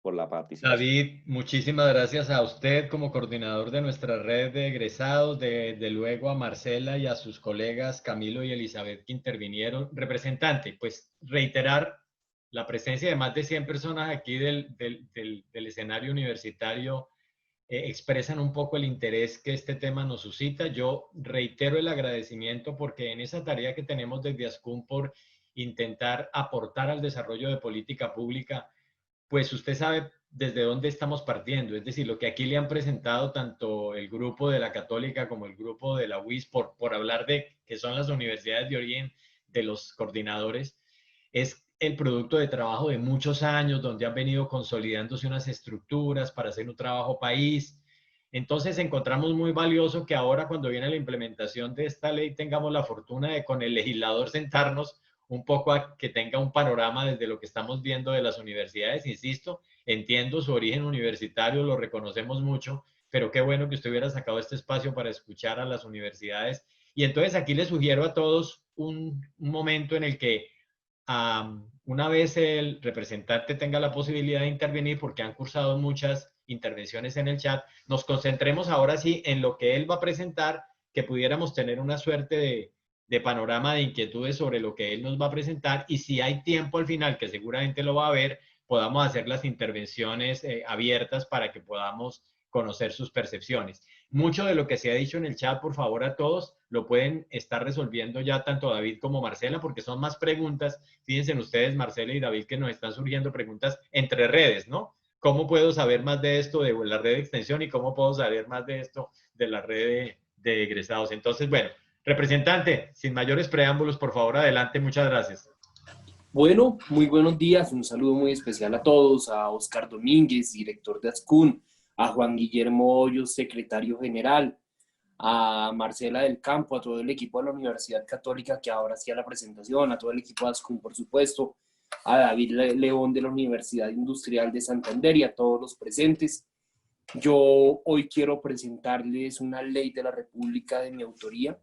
por la participación. David, muchísimas gracias a usted como coordinador de nuestra red de egresados, de luego a Marcela y a sus colegas Camilo y Elizabeth que intervinieron. Representante, pues reiterar la presencia de más de 100 personas aquí del escenario universitario expresan un poco el interés que este tema nos suscita. Yo reitero el agradecimiento porque en esa tarea que tenemos desde ASCUM por intentar aportar al desarrollo de política pública, pues usted sabe desde dónde estamos partiendo. Es decir, lo que aquí le han presentado tanto el grupo de la Católica como el grupo de la UIS, por hablar de que son las universidades de origen de los coordinadores, es el producto de trabajo de muchos años donde han venido consolidándose unas estructuras para hacer un trabajo país. Entonces encontramos muy valioso que ahora cuando viene la implementación de esta ley tengamos la fortuna de con el legislador sentarnos un poco a que tenga un panorama desde lo que estamos viendo de las universidades. Insisto, entiendo su origen universitario, lo reconocemos mucho, pero qué bueno que usted hubiera sacado este espacio para escuchar a las universidades. Y entonces aquí les sugiero a todos un momento en el que una vez el representante tenga la posibilidad de intervenir, porque han cursado muchas intervenciones en el chat, nos concentremos ahora sí en lo que él va a presentar, que pudiéramos tener una suerte de panorama de inquietudes sobre lo que él nos va a presentar, y si hay tiempo al final, que seguramente lo va a haber, podamos hacer las intervenciones abiertas para que podamos conocer sus percepciones. Mucho de lo que se ha dicho en el chat, por favor, a todos, lo pueden estar resolviendo ya tanto David como Marcela, porque son más preguntas. Fíjense ustedes, Marcela y David, que nos están surgiendo preguntas entre redes, ¿no? ¿Cómo puedo saber más de esto de la red de extensión y cómo puedo saber más de esto de la red de egresados? Entonces, bueno, representante, sin mayores preámbulos, por favor, adelante. Muchas gracias. Bueno, muy buenos días. Un saludo muy especial a todos, a Oscar Domínguez, director de ASCUN, a Juan Guillermo Hoyos, secretario general, a Marcela del Campo, a todo el equipo de la Universidad Católica que ahora hacía la presentación, a todo el equipo de ASCUN, por supuesto, a David León de la Universidad Industrial de Santander y a todos los presentes. Yo hoy quiero presentarles una ley de la República de mi autoría.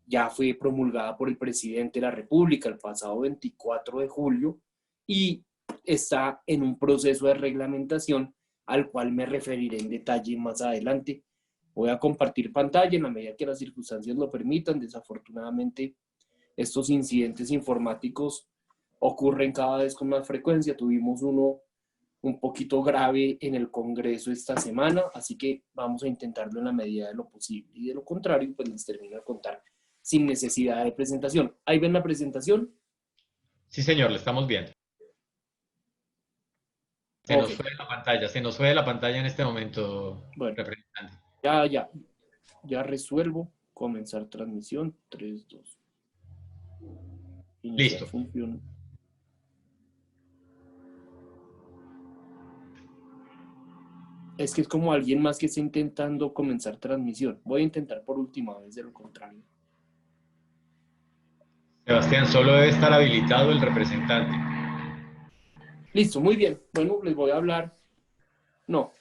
Ya fue promulgada por el presidente de la República el pasado 24 de julio y está en un proceso de reglamentación al cual me referiré en detalle más adelante. Voy a compartir pantalla en la medida que las circunstancias lo permitan. Desafortunadamente, estos incidentes informáticos ocurren cada vez con más frecuencia. Tuvimos uno un poquito grave en el Congreso esta semana, así que vamos a intentarlo en la medida de lo posible. Y de lo contrario, pues les termino de contar sin necesidad de presentación. ¿Ahí ven la presentación? Sí, señor, le estamos viendo. Se nos fue de la pantalla, se nos fue de la pantalla en este momento, bueno, representante. Ya resuelvo. Comenzar transmisión. 3, 2. Listo. Funciona. Es que es como alguien más que está intentando comenzar transmisión. Voy a intentar por última vez, de lo contrario. Sebastián, solo debe estar habilitado el representante. Listo, muy bien. Bueno, les voy a hablar. No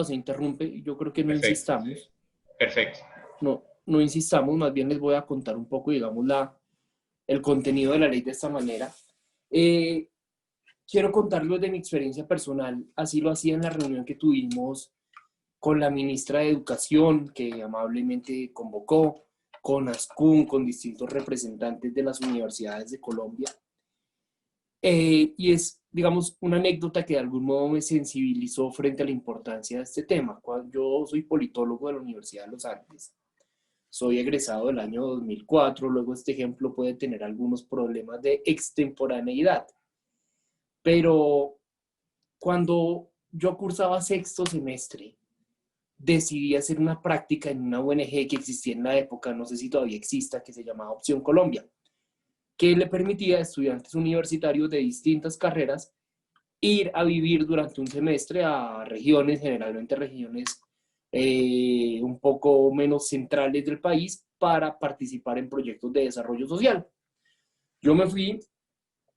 se interrumpe. Yo creo que no Perfecto. Insistamos. Perfecto. No insistamos, más bien les voy a contar un poco, digamos, el contenido de la ley de esta manera. Quiero contarles de mi experiencia personal. Así lo hacía en la reunión que tuvimos con la ministra de Educación, que amablemente convocó, con ASCUN, con distintos representantes de las universidades de Colombia. Y es, digamos, una anécdota que de algún modo me sensibilizó frente a la importancia de este tema. Yo soy politólogo de la Universidad de los Andes. Soy egresado del año 2004. Luego este ejemplo puede tener algunos problemas de extemporaneidad. Pero cuando yo cursaba sexto semestre, decidí hacer una práctica en una ONG que existía en la época, no sé si todavía exista, que se llamaba Opción Colombia, que le permitía a estudiantes universitarios de distintas carreras ir a vivir durante un semestre a regiones, generalmente regiones un poco menos centrales del país, para participar en proyectos de desarrollo social. Yo me fui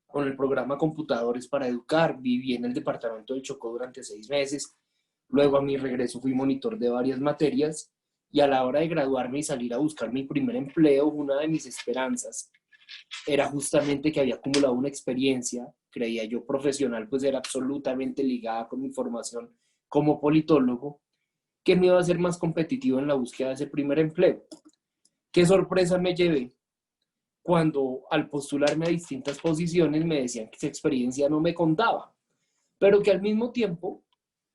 con el programa Computadores para Educar, viví en el departamento de Chocó durante 6 meses, luego a mi regreso fui monitor de varias materias, y a la hora de graduarme y salir a buscar mi primer empleo, una de mis esperanzas era justamente que había acumulado una experiencia, creía yo profesional, pues era absolutamente ligada con mi formación como politólogo, que me iba a hacer más competitivo en la búsqueda de ese primer empleo. ¿Qué sorpresa me llevé cuando al postularme a distintas posiciones me decían que esa experiencia no me contaba, pero que al mismo tiempo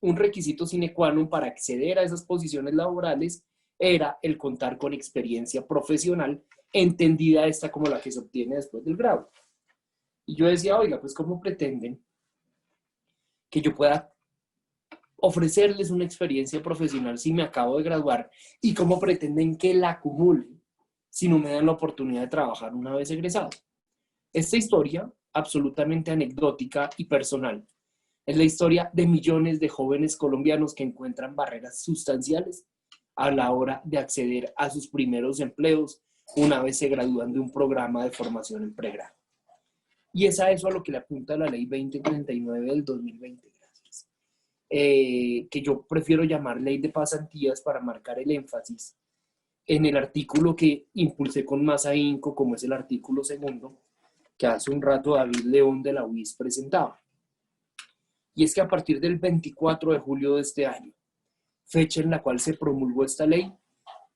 un requisito sine qua non para acceder a esas posiciones laborales era el contar con experiencia profesional, entendida esta como la que se obtiene después del grado? Y yo decía, oiga, pues ¿cómo pretenden que yo pueda ofrecerles una experiencia profesional si me acabo de graduar? ¿Y cómo pretenden que la acumule si no me dan la oportunidad de trabajar una vez egresado? Esta historia, absolutamente anecdótica y personal, Es la historia de millones de jóvenes colombianos que encuentran barreras sustanciales a la hora de acceder a sus primeros empleos una vez se gradúan de un programa de formación en pregrado. Y es a eso a lo que le apunta la Ley 2039 del 2020, gracias. Que yo prefiero llamar Ley de Pasantías para marcar el énfasis en el artículo que impulsé con más ahínco, como es el artículo 2, que hace un rato David León de la UIS presentaba. Y es que a partir del 24 de julio de este año, fecha en la cual se promulgó esta ley,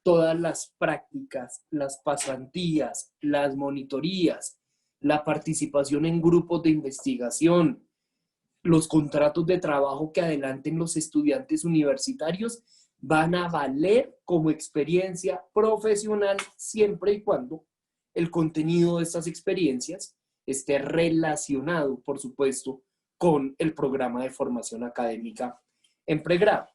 todas las prácticas, las pasantías, las monitorías, la participación en grupos de investigación, los contratos de trabajo que adelanten los estudiantes universitarios van a valer como experiencia profesional siempre y cuando el contenido de estas experiencias esté relacionado, por supuesto, con el programa de formación académica en pregrado.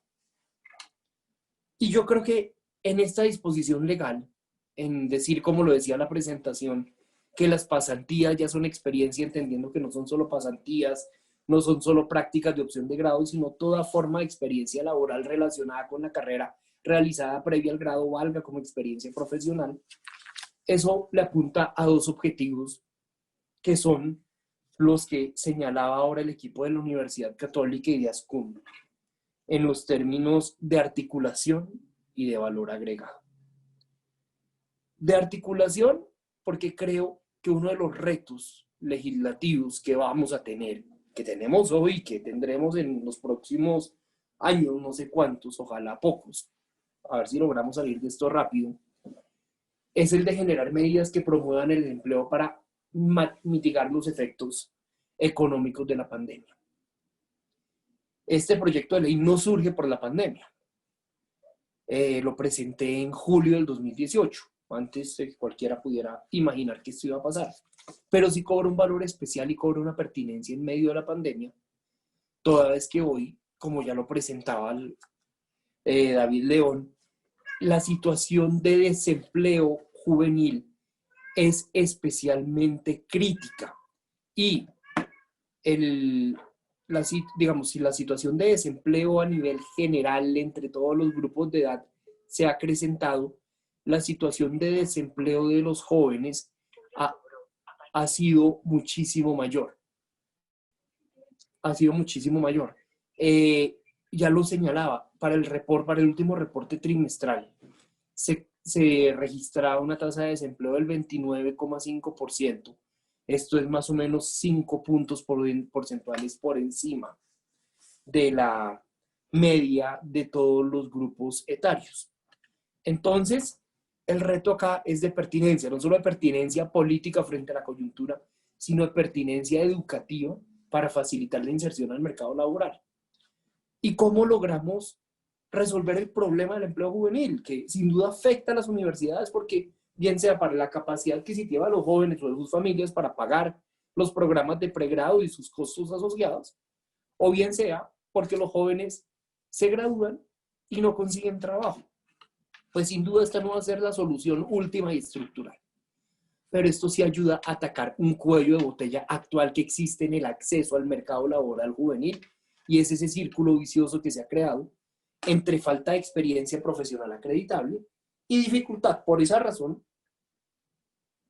Y yo creo que en esta disposición legal, en decir, como lo decía la presentación, que las pasantías ya son experiencia, entendiendo que no son solo pasantías, no son solo prácticas de opción de grado, sino toda forma de experiencia laboral relacionada con la carrera realizada previa al grado valga como experiencia profesional. Eso le apunta a dos objetivos que son los que señalaba ahora el equipo de la Universidad Católica y de ASCUN, en los términos de articulación y de valor agregado. De articulación, porque creo que uno de los retos legislativos que vamos a tener, que tenemos hoy, que tendremos en los próximos años, no sé cuántos, ojalá pocos, a ver si logramos salir de esto rápido, es el de generar medidas que promuevan el empleo para mitigar los efectos económicos de la pandemia. Este proyecto de ley no surge por la pandemia. Lo presenté en julio del 2018, antes de que cualquiera pudiera imaginar que esto iba a pasar. Pero sí cobra un valor especial y cobra una pertinencia en medio de la pandemia, toda vez que hoy, como ya lo presentaba David León, la situación de desempleo juvenil es especialmente crítica y digamos, si la situación de desempleo a nivel general entre todos los grupos de edad se ha acrecentado, la situación de desempleo de los jóvenes ha sido muchísimo mayor. Ha sido muchísimo mayor. Ya lo señalaba, para el último reporte trimestral se registraba una tasa de desempleo del 29,5%. Esto es más o menos 5 puntos porcentuales por encima de la media de todos los grupos etarios. Entonces, el reto acá es de pertinencia, no solo de pertinencia política frente a la coyuntura, sino de pertinencia educativa para facilitar la inserción al mercado laboral. ¿Y cómo logramos resolver el problema del empleo juvenil, que sin duda afecta a las universidades porque bien sea para la capacidad adquisitiva de los jóvenes o de sus familias para pagar los programas de pregrado y sus costos asociados, o bien sea porque los jóvenes se gradúan y no consiguen trabajo? Pues sin duda esta no va a ser la solución última y estructural. Pero esto sí ayuda a atacar un cuello de botella actual que existe en el acceso al mercado laboral juvenil, y es ese círculo vicioso que se ha creado entre falta de experiencia profesional acreditable y dificultad, por esa razón,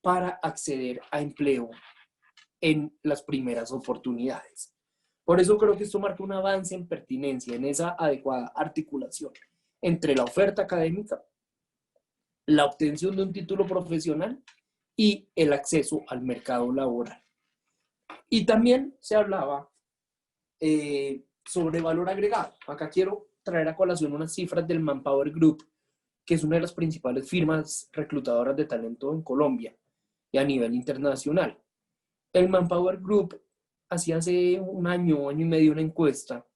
para acceder a empleo en las primeras oportunidades. Por eso creo que esto marca un avance en pertinencia, en esa adecuada articulación entre la oferta académica, la obtención de un título profesional y el acceso al mercado laboral. Y también se hablaba sobre valor agregado. Acá quiero traer a colación unas cifras del Manpower Group, que es una de las principales firmas reclutadoras de talento en Colombia y a nivel internacional. El Manpower Group hacía hace un año y medio una encuesta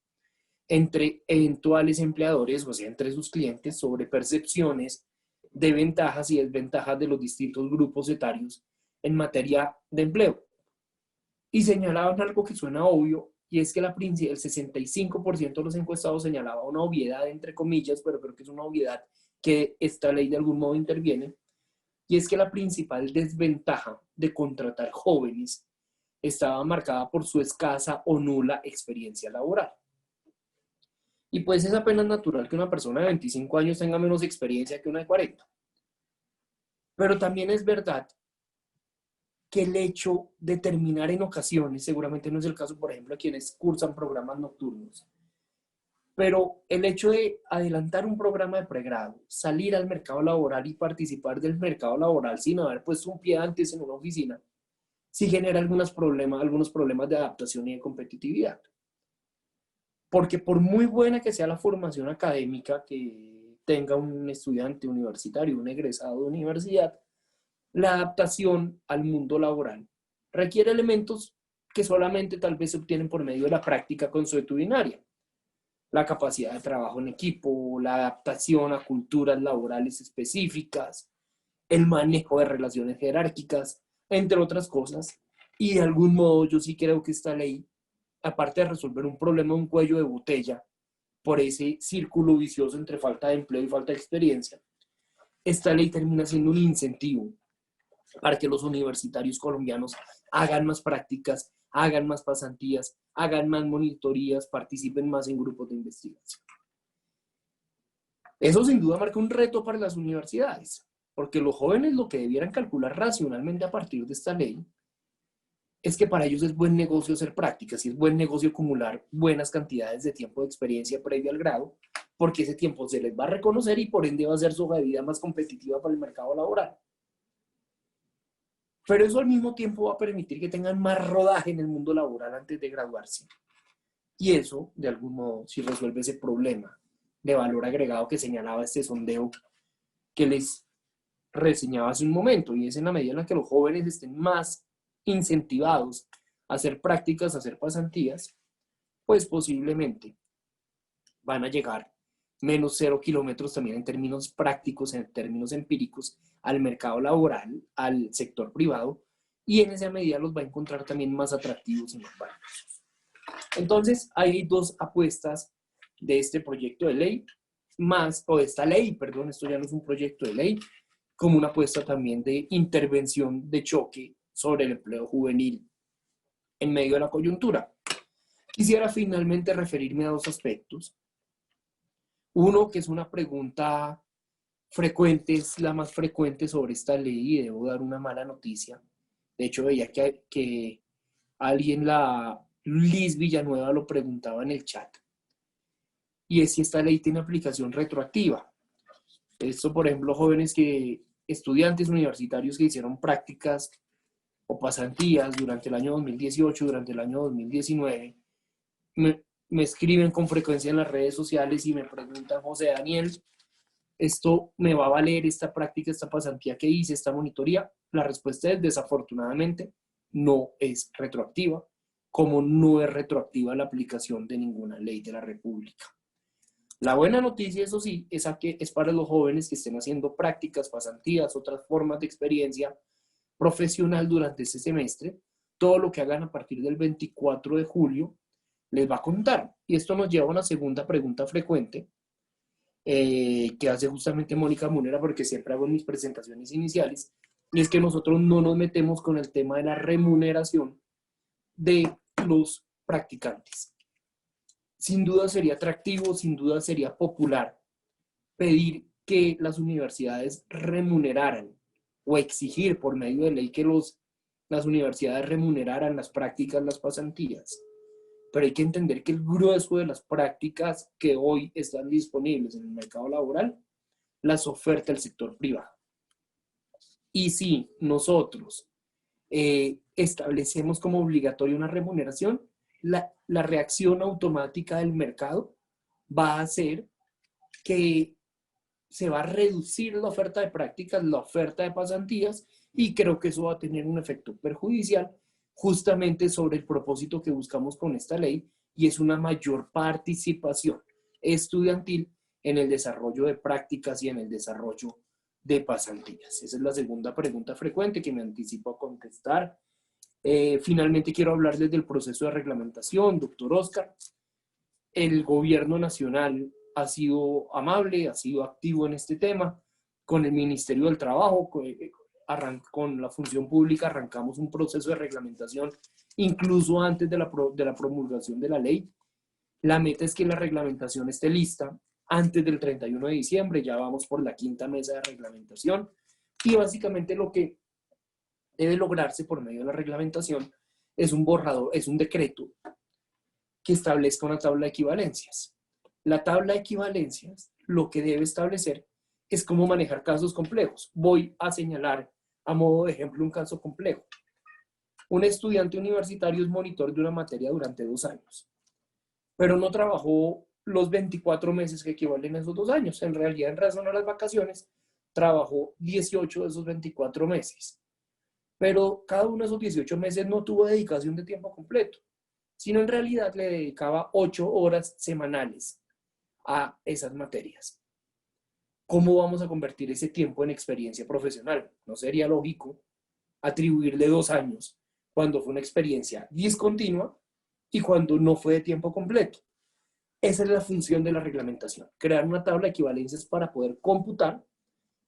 entre eventuales empleadores, o sea, entre sus clientes, sobre percepciones de ventajas y desventajas de los distintos grupos etarios en materia de empleo. Y señalaban algo que suena obvio, y es que el 65% de los encuestados señalaba una obviedad, entre comillas, pero creo que es una obviedad que esta ley de algún modo interviene, y es que la principal desventaja de contratar jóvenes estaba marcada por su escasa o nula experiencia laboral. Y pues es apenas natural que una persona de 25 años tenga menos experiencia que una de 40. Pero también es verdad que el hecho de terminar en ocasiones, seguramente no es el caso, por ejemplo, a quienes cursan programas nocturnos, pero el hecho de adelantar un programa de pregrado, salir al mercado laboral y participar del mercado laboral sin haber puesto un pie antes en una oficina, sí genera algunos problemas de adaptación y de competitividad. Porque por muy buena que sea la formación académica que tenga un estudiante universitario, un egresado de universidad, la adaptación al mundo laboral requiere elementos que solamente tal vez se obtienen por medio de la práctica consuetudinaria. La capacidad de trabajo en equipo, la adaptación a culturas laborales específicas, el manejo de relaciones jerárquicas, entre otras cosas. Y de algún modo yo sí creo que esta ley, aparte de resolver un problema de un cuello de botella, por ese círculo vicioso entre falta de empleo y falta de experiencia, esta ley termina siendo un incentivo para que los universitarios colombianos hagan más prácticas, hagan más pasantías, hagan más monitorías, participen más en grupos de investigación. Eso sin duda marca un reto para las universidades, porque los jóvenes lo que debieran calcular racionalmente a partir de esta ley es que para ellos es buen negocio hacer prácticas y es buen negocio acumular buenas cantidades de tiempo de experiencia previa al grado, porque ese tiempo se les va a reconocer y por ende va a ser su hoja de vida más competitiva para el mercado laboral. Pero eso al mismo tiempo va a permitir que tengan más rodaje en el mundo laboral antes de graduarse. Y eso, de algún modo, sí resuelve ese problema de valor agregado que señalaba este sondeo que les reseñaba hace un momento. Y es en la medida en la que los jóvenes estén más incentivados a hacer prácticas, a hacer pasantías, pues posiblemente van a llegar menos 0 kilómetros también en términos prácticos, en términos empíricos, al mercado laboral, al sector privado, y en esa medida los va a encontrar también más atractivos y más valiosos. Entonces, hay dos apuestas de este proyecto de ley, o de esta ley, perdón, esto ya no es un proyecto de ley, como una apuesta también de intervención de choque sobre el empleo juvenil en medio de la coyuntura. Quisiera finalmente referirme a dos aspectos. Uno, que es una pregunta frecuente, es la más frecuente sobre esta ley y debo dar una mala noticia. De hecho, veía que alguien, Liz Villanueva, lo preguntaba en el chat. Y es si esta ley tiene aplicación retroactiva. Esto, por ejemplo, estudiantes universitarios que hicieron prácticas o pasantías durante el año 2018, durante el año 2019, me escriben con frecuencia en las redes sociales y me preguntan: José Daniel, ¿esto me va a valer esta práctica, esta pasantía que hice, esta monitoría? La respuesta es: desafortunadamente no es retroactiva, como no es retroactiva la aplicación de ninguna ley de la República. La buena noticia, eso sí, es para los jóvenes que estén haciendo prácticas, pasantías, otras formas de experiencia profesional durante ese semestre. Todo lo que hagan a partir del 24 de julio les va a contar. Y esto nos lleva a una segunda pregunta frecuente que hace justamente Mónica Munera, porque siempre hago en mis presentaciones iniciales, y es que nosotros no nos metemos con el tema de la remuneración de los practicantes. Sin duda sería atractivo, sin duda sería popular pedir que las universidades remuneraran o exigir por medio de ley que las universidades remuneraran las prácticas, las pasantías. Pero hay que entender que el grueso de las prácticas que hoy están disponibles en el mercado laboral las oferta el sector privado. Y si nosotros establecemos como obligatoria una remuneración, la reacción automática del mercado va a hacer que se va a reducir la oferta de prácticas, la oferta de pasantías, y creo que eso va a tener un efecto perjudicial justamente sobre el propósito que buscamos con esta ley, y es una mayor participación estudiantil en el desarrollo de prácticas y en el desarrollo de pasantías. Esa es la segunda pregunta frecuente que me anticipo a contestar. Finalmente quiero hablarles del proceso de reglamentación, doctor Oscar. El gobierno nacional ha sido amable, ha sido activo en este tema, con el Ministerio del Trabajo, con la función pública arrancamos un proceso de reglamentación incluso antes de la promulgación de la ley. La meta es que la reglamentación esté lista antes del 31 de diciembre, ya vamos por la 5ª mesa de reglamentación, y básicamente lo que debe lograrse por medio de la reglamentación es un borrador, es un decreto que establezca una tabla de equivalencias. La tabla de equivalencias lo que debe establecer es cómo manejar casos complejos. Voy a señalar a modo de ejemplo un caso complejo. Un estudiante universitario es monitor de una materia durante 2 años, pero no trabajó los 24 meses que equivalen a esos 2 años. En realidad, en razón a las vacaciones, trabajó 18 de esos 24 meses. Pero cada uno de esos 18 meses no tuvo dedicación de tiempo completo, sino en realidad le dedicaba 8 horas semanales a esas materias. ¿Cómo vamos a convertir ese tiempo en experiencia profesional? ¿No sería lógico atribuirle 2 años cuando fue una experiencia discontinua y cuando no fue de tiempo completo? Esa es la función de la reglamentación, crear una tabla de equivalencias para poder computar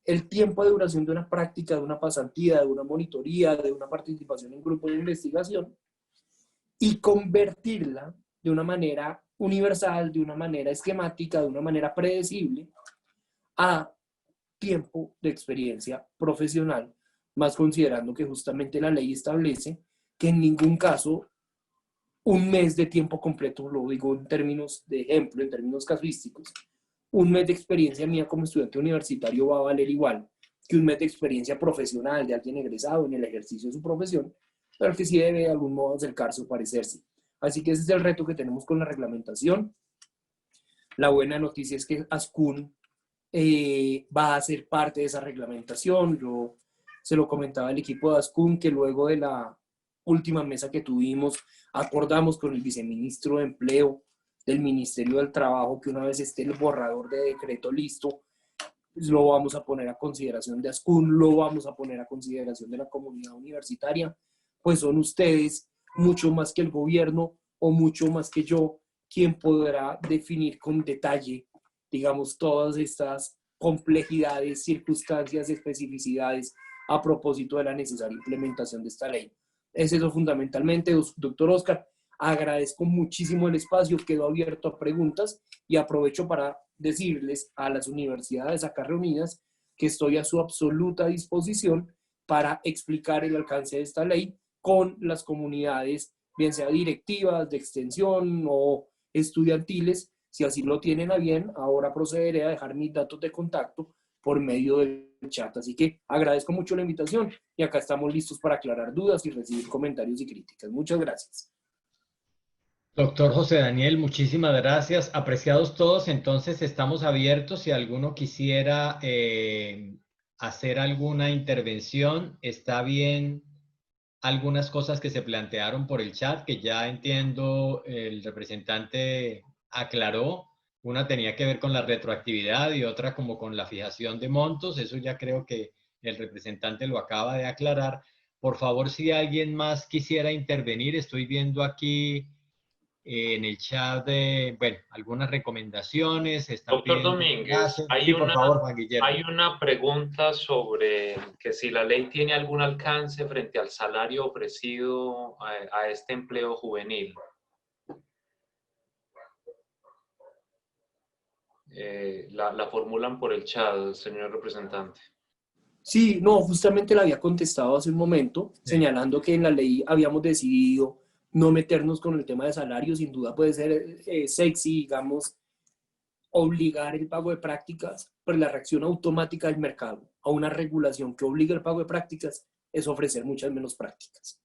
el tiempo de duración de una práctica, de una pasantía, de una monitoría, de una participación en grupos de investigación y convertirla de una manera universal, de una manera esquemática, de una manera predecible a tiempo de experiencia profesional, más considerando que justamente la ley establece que en ningún caso un mes de tiempo completo, lo digo en términos de ejemplo, en términos casuísticos, un mes de experiencia mía como estudiante universitario va a valer igual que un mes de experiencia profesional de alguien egresado en el ejercicio de su profesión, pero que sí debe de algún modo acercarse o parecerse. Así que ese es el reto que tenemos con la reglamentación. La buena noticia es que ASCUN va a ser parte de esa reglamentación. Yo se lo comentaba al equipo de ASCUN que luego de la última mesa que tuvimos, acordamos con el viceministro de Empleo del Ministerio del Trabajo que una vez esté el borrador de decreto listo, lo vamos a poner a consideración de ASCUN, lo vamos a poner a consideración de la comunidad universitaria, pues son ustedes, mucho más que el gobierno o mucho más que yo, quien podrá definir con detalle, digamos, todas estas complejidades, circunstancias, especificidades a propósito de la necesaria implementación de esta ley. Es eso fundamentalmente, doctor Oscar. Agradezco muchísimo el espacio, quedo abierto a preguntas y aprovecho para decirles a las universidades acá reunidas que estoy a su absoluta disposición para explicar el alcance de esta ley con las comunidades, bien sea directivas, de extensión o estudiantiles, si así lo tienen a bien. Ahora procederé a dejar mis datos de contacto por medio del chat. Así que agradezco mucho la invitación y acá estamos listos para aclarar dudas y recibir comentarios y críticas. Muchas gracias. Doctor José Daniel, muchísimas gracias. Apreciados todos, entonces estamos abiertos. Si alguno quisiera hacer alguna intervención, está bien. Algunas cosas que se plantearon por el chat, que ya entiendo el representante aclaró. Una tenía que ver con la retroactividad y otra como con la fijación de montos. Eso ya creo que el representante lo acaba de aclarar. Por favor, si alguien más quisiera intervenir, estoy viendo aquí en el chat de, bueno, algunas recomendaciones. Doctor Domínguez, por favor, Juan Guillermo. hay una pregunta sobre que si la ley tiene algún alcance frente al salario ofrecido a este empleo juvenil. La formulan por el chat, señor representante. Sí, no, justamente la había contestado hace un momento, señalando que en la ley habíamos decidido no meternos con el tema de salario. Sin duda puede ser sexy, digamos, obligar el pago de prácticas, pero la reacción automática del mercado a una regulación que obliga el pago de prácticas es ofrecer muchas menos prácticas.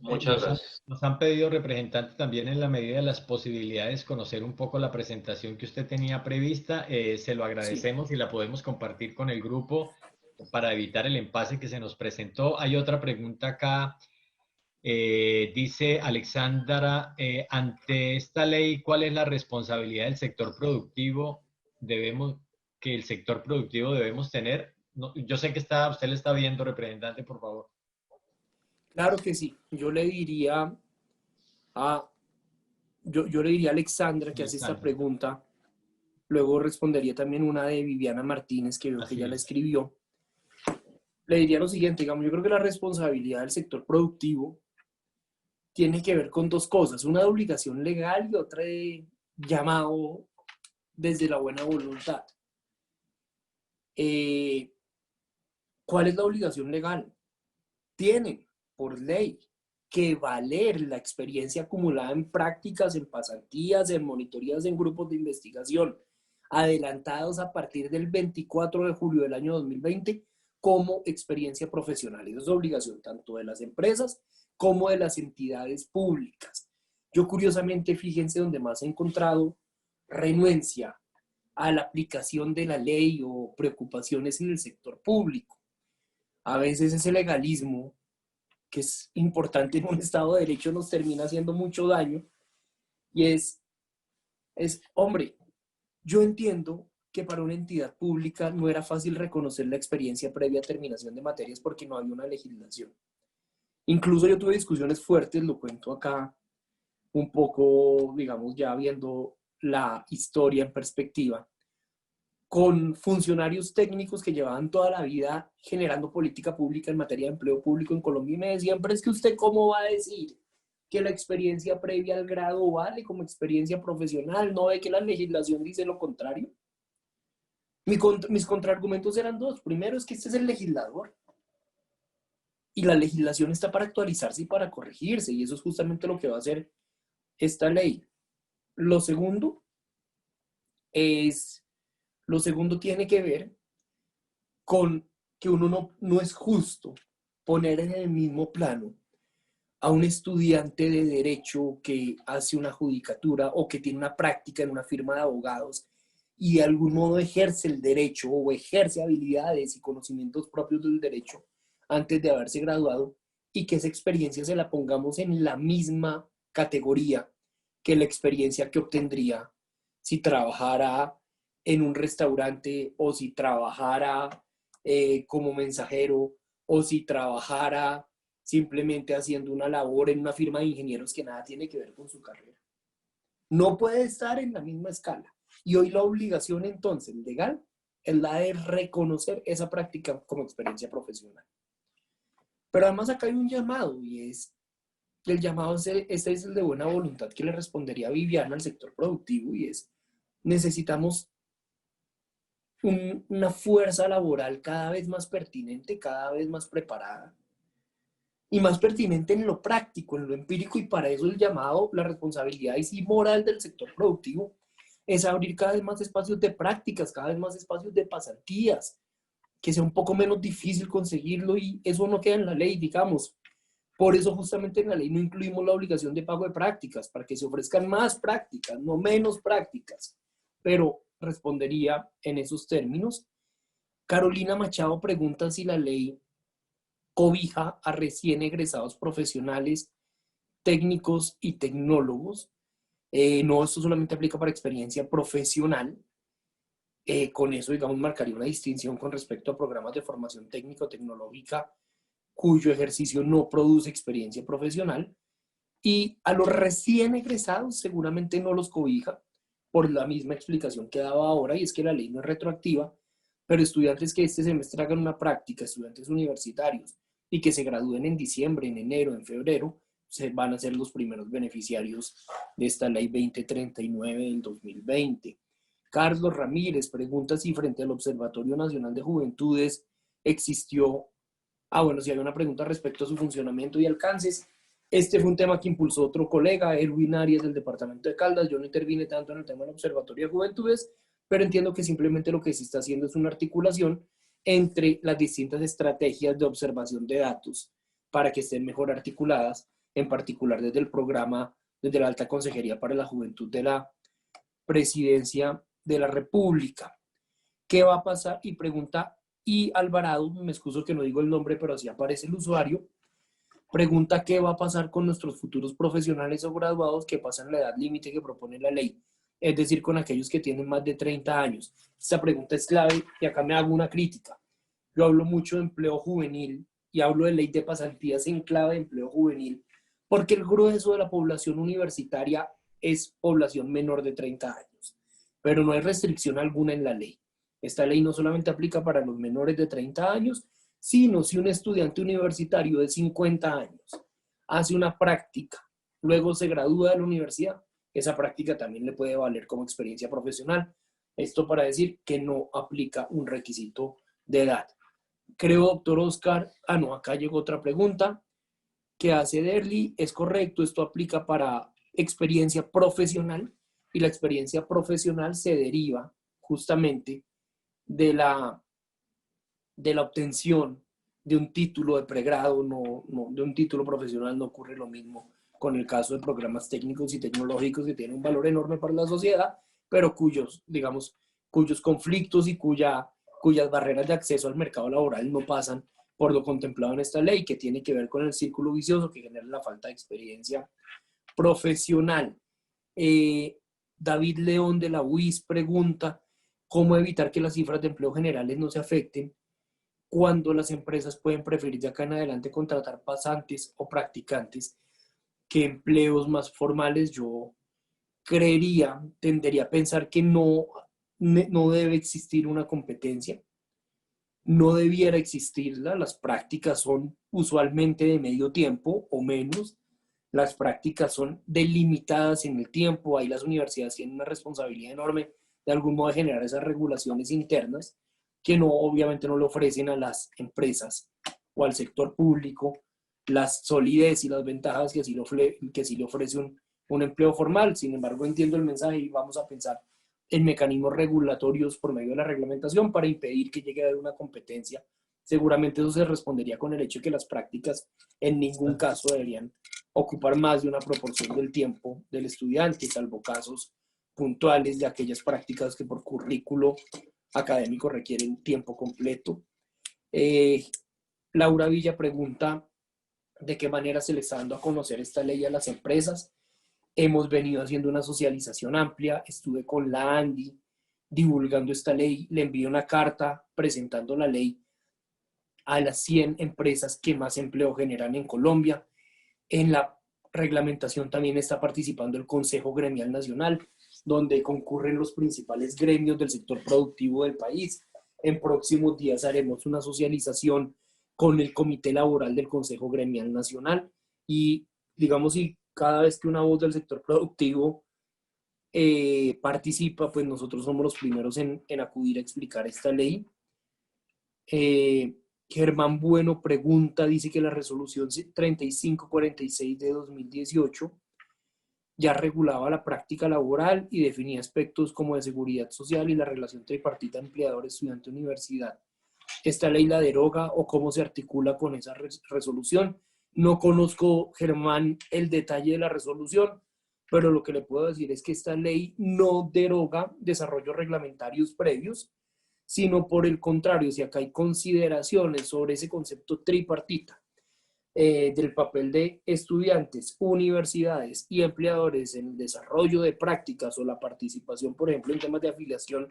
Muchas gracias. Nos han pedido, representantes, también en la medida de las posibilidades, conocer un poco la presentación que usted tenía prevista. Se lo agradecemos y la podemos compartir con el grupo para evitar el empase que se nos presentó. Hay otra pregunta acá. Dice Alexandra, ante esta ley, ¿cuál es la responsabilidad del sector productivo que el sector productivo debemos tener? No, yo sé que usted le está viendo, representante, por favor. Claro que sí. Yo le diría a Alexandra que hace esta pregunta. Luego respondería también una de Viviana Martínez, que veo que ya la escribió. le diría lo siguiente, digamos, yo creo que la responsabilidad del sector productivo tiene que ver con dos cosas, una de obligación legal y otra de llamado desde la buena voluntad. ¿Cuál es la obligación legal? Tienen, por ley, que valer la experiencia acumulada en prácticas, en pasantías, en monitorías, en grupos de investigación, adelantados a partir del 24 de julio del año 2020, como experiencia profesional. Esa es obligación tanto de las empresas como de las entidades públicas. Yo curiosamente, fíjense donde más he encontrado renuencia a la aplicación de la ley o preocupaciones en el sector público. A veces ese legalismo, que es importante en un Estado de Derecho, nos termina haciendo mucho daño. Y hombre, yo entiendo que para una entidad pública no era fácil reconocer la experiencia previa a terminación de materias porque no había una legislación. Incluso yo tuve discusiones fuertes, lo cuento acá, un poco, digamos, ya viendo la historia en perspectiva, con funcionarios técnicos que llevaban toda la vida generando política pública en materia de empleo público en Colombia y me decían, pero es que usted cómo va a decir que la experiencia previa al grado vale como experiencia profesional, ¿no ve que la legislación dice lo contrario? Mis contraargumentos eran dos. Primero es que este es el legislador y la legislación está para actualizarse y para corregirse, y eso es justamente lo que va a hacer esta ley. Lo segundo tiene que ver con que uno no es justo poner en el mismo plano a un estudiante de derecho que hace una judicatura o que tiene una práctica en una firma de abogados y de algún modo ejerce el derecho o ejerce habilidades y conocimientos propios del derecho antes de haberse graduado, y que esa experiencia se la pongamos en la misma categoría que la experiencia que obtendría si trabajara en un restaurante o si trabajara como mensajero o si trabajara simplemente haciendo una labor en una firma de ingenieros que nada tiene que ver con su carrera. No puede estar en la misma escala. Y hoy la obligación entonces legal es la de reconocer esa práctica como experiencia profesional. Pero además acá hay un llamado, y el llamado este es el de buena voluntad que le respondería a Viviana al sector productivo, y es: necesitamos una fuerza laboral cada vez más pertinente, cada vez más preparada y más pertinente en lo práctico, en lo empírico, y para eso el llamado, la responsabilidad y sí moral del sector productivo es abrir cada vez más espacios de prácticas, cada vez más espacios de pasantías, que sea un poco menos difícil conseguirlo, y eso no queda en la ley, digamos. Por eso justamente en la ley no incluimos la obligación de pago de prácticas, para que se ofrezcan más prácticas, no menos prácticas. Pero respondería en esos términos. Carolina Machado pregunta si la ley cobija a recién egresados profesionales, técnicos y tecnólogos. No, esto solamente aplica para experiencia profesional. Con eso, digamos, marcaría una distinción con respecto a programas de formación técnico-tecnológica cuyo ejercicio no produce experiencia profesional. Y a los recién egresados seguramente no los cobija por la misma explicación que daba ahora, y es que la ley no es retroactiva, pero estudiantes que este semestre hagan una práctica, estudiantes universitarios, y que se gradúen en diciembre, en enero, en febrero, van a ser los primeros beneficiarios de esta ley 2039 del 2020. Carlos Ramírez pregunta si frente al Observatorio Nacional de Juventudes existió, si hay una pregunta respecto a su funcionamiento y alcances. Este fue un tema que impulsó otro colega, Erwin Arias, del departamento de Caldas. Yo no intervine tanto en el tema del Observatorio de Juventudes, pero entiendo que simplemente lo que se está haciendo es una articulación entre las distintas estrategias de observación de datos para que estén mejor articuladas, en particular desde el programa, desde la Alta Consejería para la Juventud de la Presidencia de la República. ¿Qué va a pasar? Y pregunta Y Alvarado, me excuso que no digo el nombre, pero así aparece el usuario, pregunta qué va a pasar con nuestros futuros profesionales o graduados que pasan la edad límite que propone la ley, es decir, con aquellos que tienen más de 30 años. Esta pregunta es clave y acá me hago una crítica. Yo hablo mucho de empleo juvenil y hablo de ley de pasantías en clave de empleo juvenil, porque el grueso de la población universitaria es población menor de 30 años, pero no hay restricción alguna en la ley. Esta ley no solamente aplica para los menores de 30 años, sino si un estudiante universitario de 50 años hace una práctica, luego se gradúa de la universidad, esa práctica también le puede valer como experiencia profesional. Esto para decir que no aplica un requisito de edad. Creo, doctor Oscar, no, acá llegó otra pregunta que hace Derly. Es correcto, esto aplica para experiencia profesional y la experiencia profesional se deriva justamente de la obtención de un título de pregrado, no de un título profesional. No ocurre lo mismo con el caso de programas técnicos y tecnológicos que tienen un valor enorme para la sociedad, pero cuyos conflictos y cuyas barreras de acceso al mercado laboral no pasan por lo contemplado en esta ley, que tiene que ver con el círculo vicioso que genera la falta de experiencia profesional. David León de la UIS pregunta, ¿cómo evitar que las cifras de empleo generales no se afecten cuando las empresas pueden preferir de acá en adelante contratar pasantes o practicantes que empleos más formales? Yo tendería a pensar que no debe existir una competencia, no debiera existirla. Las prácticas son usualmente de medio tiempo o menos, las prácticas son delimitadas en el tiempo, ahí las universidades tienen una responsabilidad enorme de algún modo de generar esas regulaciones internas que obviamente no le ofrecen a las empresas o al sector público la solidez y las ventajas que sí le ofrece un empleo formal. Sin embargo, entiendo el mensaje y vamos a pensar en mecanismos regulatorios por medio de la reglamentación para impedir que llegue a haber una competencia. Seguramente eso se respondería con el hecho de que las prácticas en ningún caso deberían ocupar más de una proporción del tiempo del estudiante, salvo casos puntuales de aquellas prácticas que por currículo académico requieren tiempo completo. Laura Villa pregunta de qué manera se le está dando a conocer esta ley a las empresas. Hemos venido haciendo una socialización amplia. Estuve con la ANDI divulgando esta ley. Le envié una carta presentando la ley a las 100 empresas que más empleo generan en Colombia. En la reglamentación también está participando el Consejo Gremial Nacional, donde concurren los principales gremios del sector productivo del país. En próximos días haremos una socialización con el Comité Laboral del Consejo Gremial Nacional y, digamos, si cada vez que una voz del sector productivo participa, pues nosotros somos los primeros en acudir a explicar esta ley. Germán Bueno pregunta, dice que la resolución 3546 de 2018 ya regulaba la práctica laboral y definía aspectos como de seguridad social y la relación tripartita empleador-estudiante-universidad. ¿Esta ley la deroga o cómo se articula con esa resolución? No conozco, Germán, el detalle de la resolución, pero lo que le puedo decir es que esta ley no deroga desarrollos reglamentarios previos, sino por el contrario, si acá hay consideraciones sobre ese concepto tripartita del papel de estudiantes, universidades y empleadores en el desarrollo de prácticas o la participación, por ejemplo, en temas de afiliación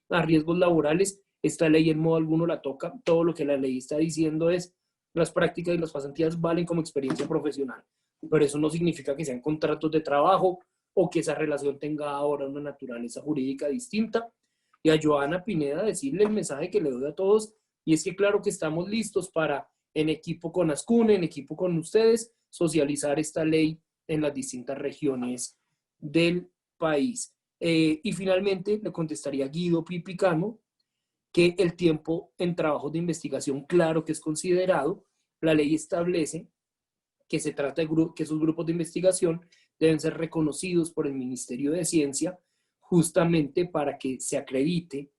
a riesgos laborales, esta ley en modo alguno la toca. Todo lo que la ley está diciendo es las prácticas y las pasantías valen como experiencia profesional, pero eso no significa que sean contratos de trabajo o que esa relación tenga ahora una naturaleza jurídica distinta. Y a Joana Pineda decirle el mensaje que le doy a todos, y es que claro que estamos listos para, en equipo con Ascune, en equipo con ustedes, socializar esta ley en las distintas regiones del país. Y finalmente le contestaría a Guido Pipicano que el tiempo en trabajos de investigación, claro que es considerado. La ley establece que se trata de que esos grupos de investigación deben ser reconocidos por el Ministerio de Ciencia, justamente para que se acredite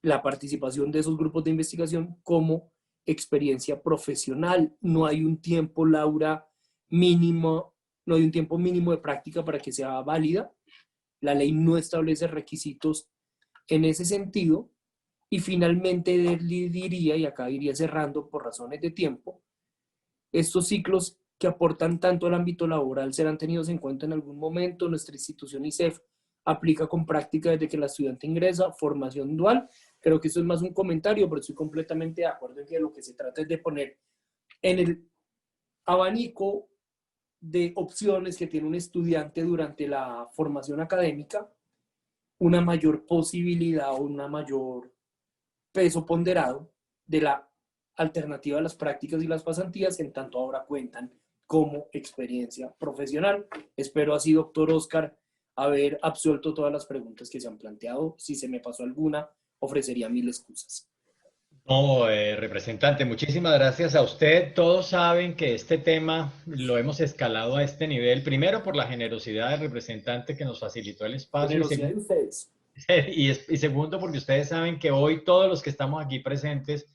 la participación de esos grupos de investigación como experiencia profesional. No hay un tiempo, Laura, mínimo, no hay un tiempo mínimo de práctica para que sea válida. La ley no establece requisitos en ese sentido. Y finalmente diría, y acá iría cerrando por razones de tiempo, estos ciclos que aportan tanto al ámbito laboral serán tenidos en cuenta en algún momento. Nuestra institución ICEF aplica con práctica desde que la estudiante ingresa, formación dual. Creo que esto es más un comentario, pero estoy completamente de acuerdo en que lo que se trata es de poner en el abanico de opciones que tiene un estudiante durante la formación académica una mayor posibilidad o una mayor peso ponderado de la alternativa a las prácticas y las pasantías, en tanto ahora cuentan como experiencia profesional. Espero así, doctor Oscar, haber absuelto todas las preguntas que se han planteado. Si se me pasó alguna, ofrecería mil excusas. No, representante, muchísimas gracias a usted. Todos saben que este tema lo hemos escalado a este nivel, primero por la generosidad del representante que nos facilitó el espacio. Generosidad de ustedes. Y segundo, porque ustedes saben que hoy todos los que estamos aquí presentes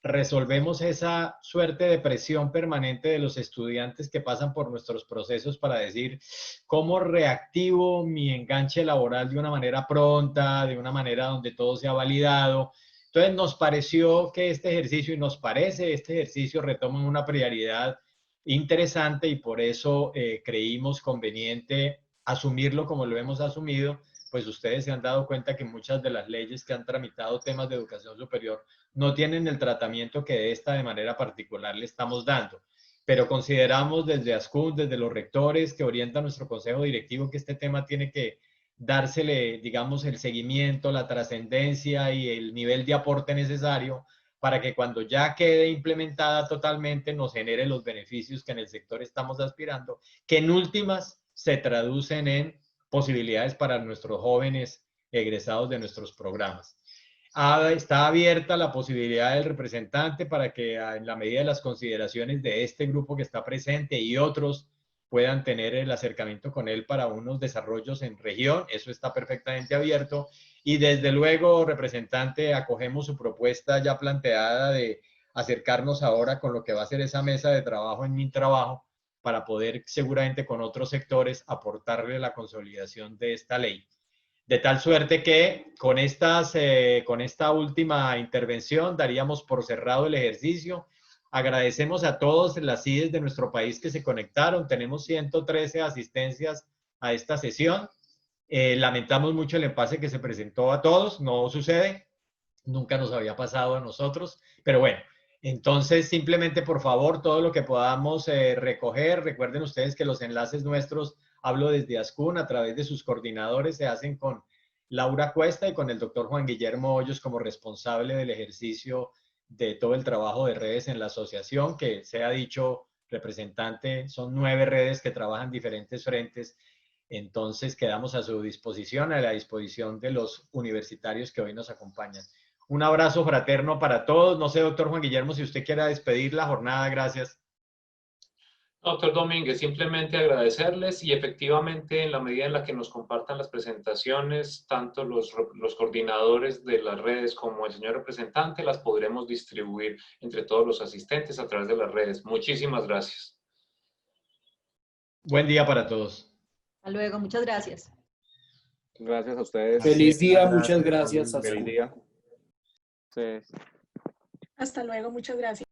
resolvemos esa suerte de presión permanente de los estudiantes que pasan por nuestros procesos para decir cómo reactivo mi enganche laboral de una manera pronta, de una manera donde todo sea validado. Entonces nos pareció que este ejercicio, y nos parece este ejercicio, retoma una prioridad interesante y por eso creímos conveniente asumirlo como lo hemos asumido. Pues ustedes se han dado cuenta que muchas de las leyes que han tramitado temas de educación superior no tienen el tratamiento que de esta de manera particular le estamos dando. Pero consideramos desde ASCUN, desde los rectores que orientan nuestro consejo directivo, que este tema tiene que dársele, digamos, el seguimiento, la trascendencia y el nivel de aporte necesario para que cuando ya quede implementada totalmente nos genere los beneficios que en el sector estamos aspirando, que en últimas se traducen en posibilidades para nuestros jóvenes egresados de nuestros programas. Está abierta la posibilidad del representante para que en la medida de las consideraciones de este grupo que está presente y otros puedan tener el acercamiento con él para unos desarrollos en región. Eso está perfectamente abierto. Y desde luego, representante, acogemos su propuesta ya planteada de acercarnos ahora con lo que va a ser esa mesa de trabajo en mi trabajo para poder seguramente con otros sectores aportarle la consolidación de esta ley. De tal suerte que con esta última intervención daríamos por cerrado el ejercicio. Agradecemos a todos las IES de nuestro país que se conectaron. Tenemos 113 asistencias a esta sesión. Lamentamos mucho el empate que se presentó a todos. No sucede. Nunca nos había pasado a nosotros. Pero bueno, entonces simplemente por favor todo lo que podamos recoger. Recuerden ustedes que los enlaces nuestros, hablo desde ASCUN, a través de sus coordinadores, se hacen con Laura Cuesta y con el doctor Juan Guillermo Hoyos como responsable del ejercicio de todo el trabajo de redes en la asociación, que se ha dicho, representante, son 9 redes que trabajan diferentes frentes. Entonces quedamos a su disposición, a la disposición de los universitarios que hoy nos acompañan. Un abrazo fraterno para todos. No sé, doctor Juan Guillermo, si usted quiera despedir la jornada. Gracias. Doctor Domínguez, simplemente agradecerles y efectivamente en la medida en la que nos compartan las presentaciones, tanto los coordinadores de las redes como el señor representante, las podremos distribuir entre todos los asistentes a través de las redes. Muchísimas gracias. Buen día para todos. Hasta luego, muchas gracias. Gracias a ustedes. Feliz día, muchas gracias. Feliz día. Sí. Hasta luego, muchas gracias.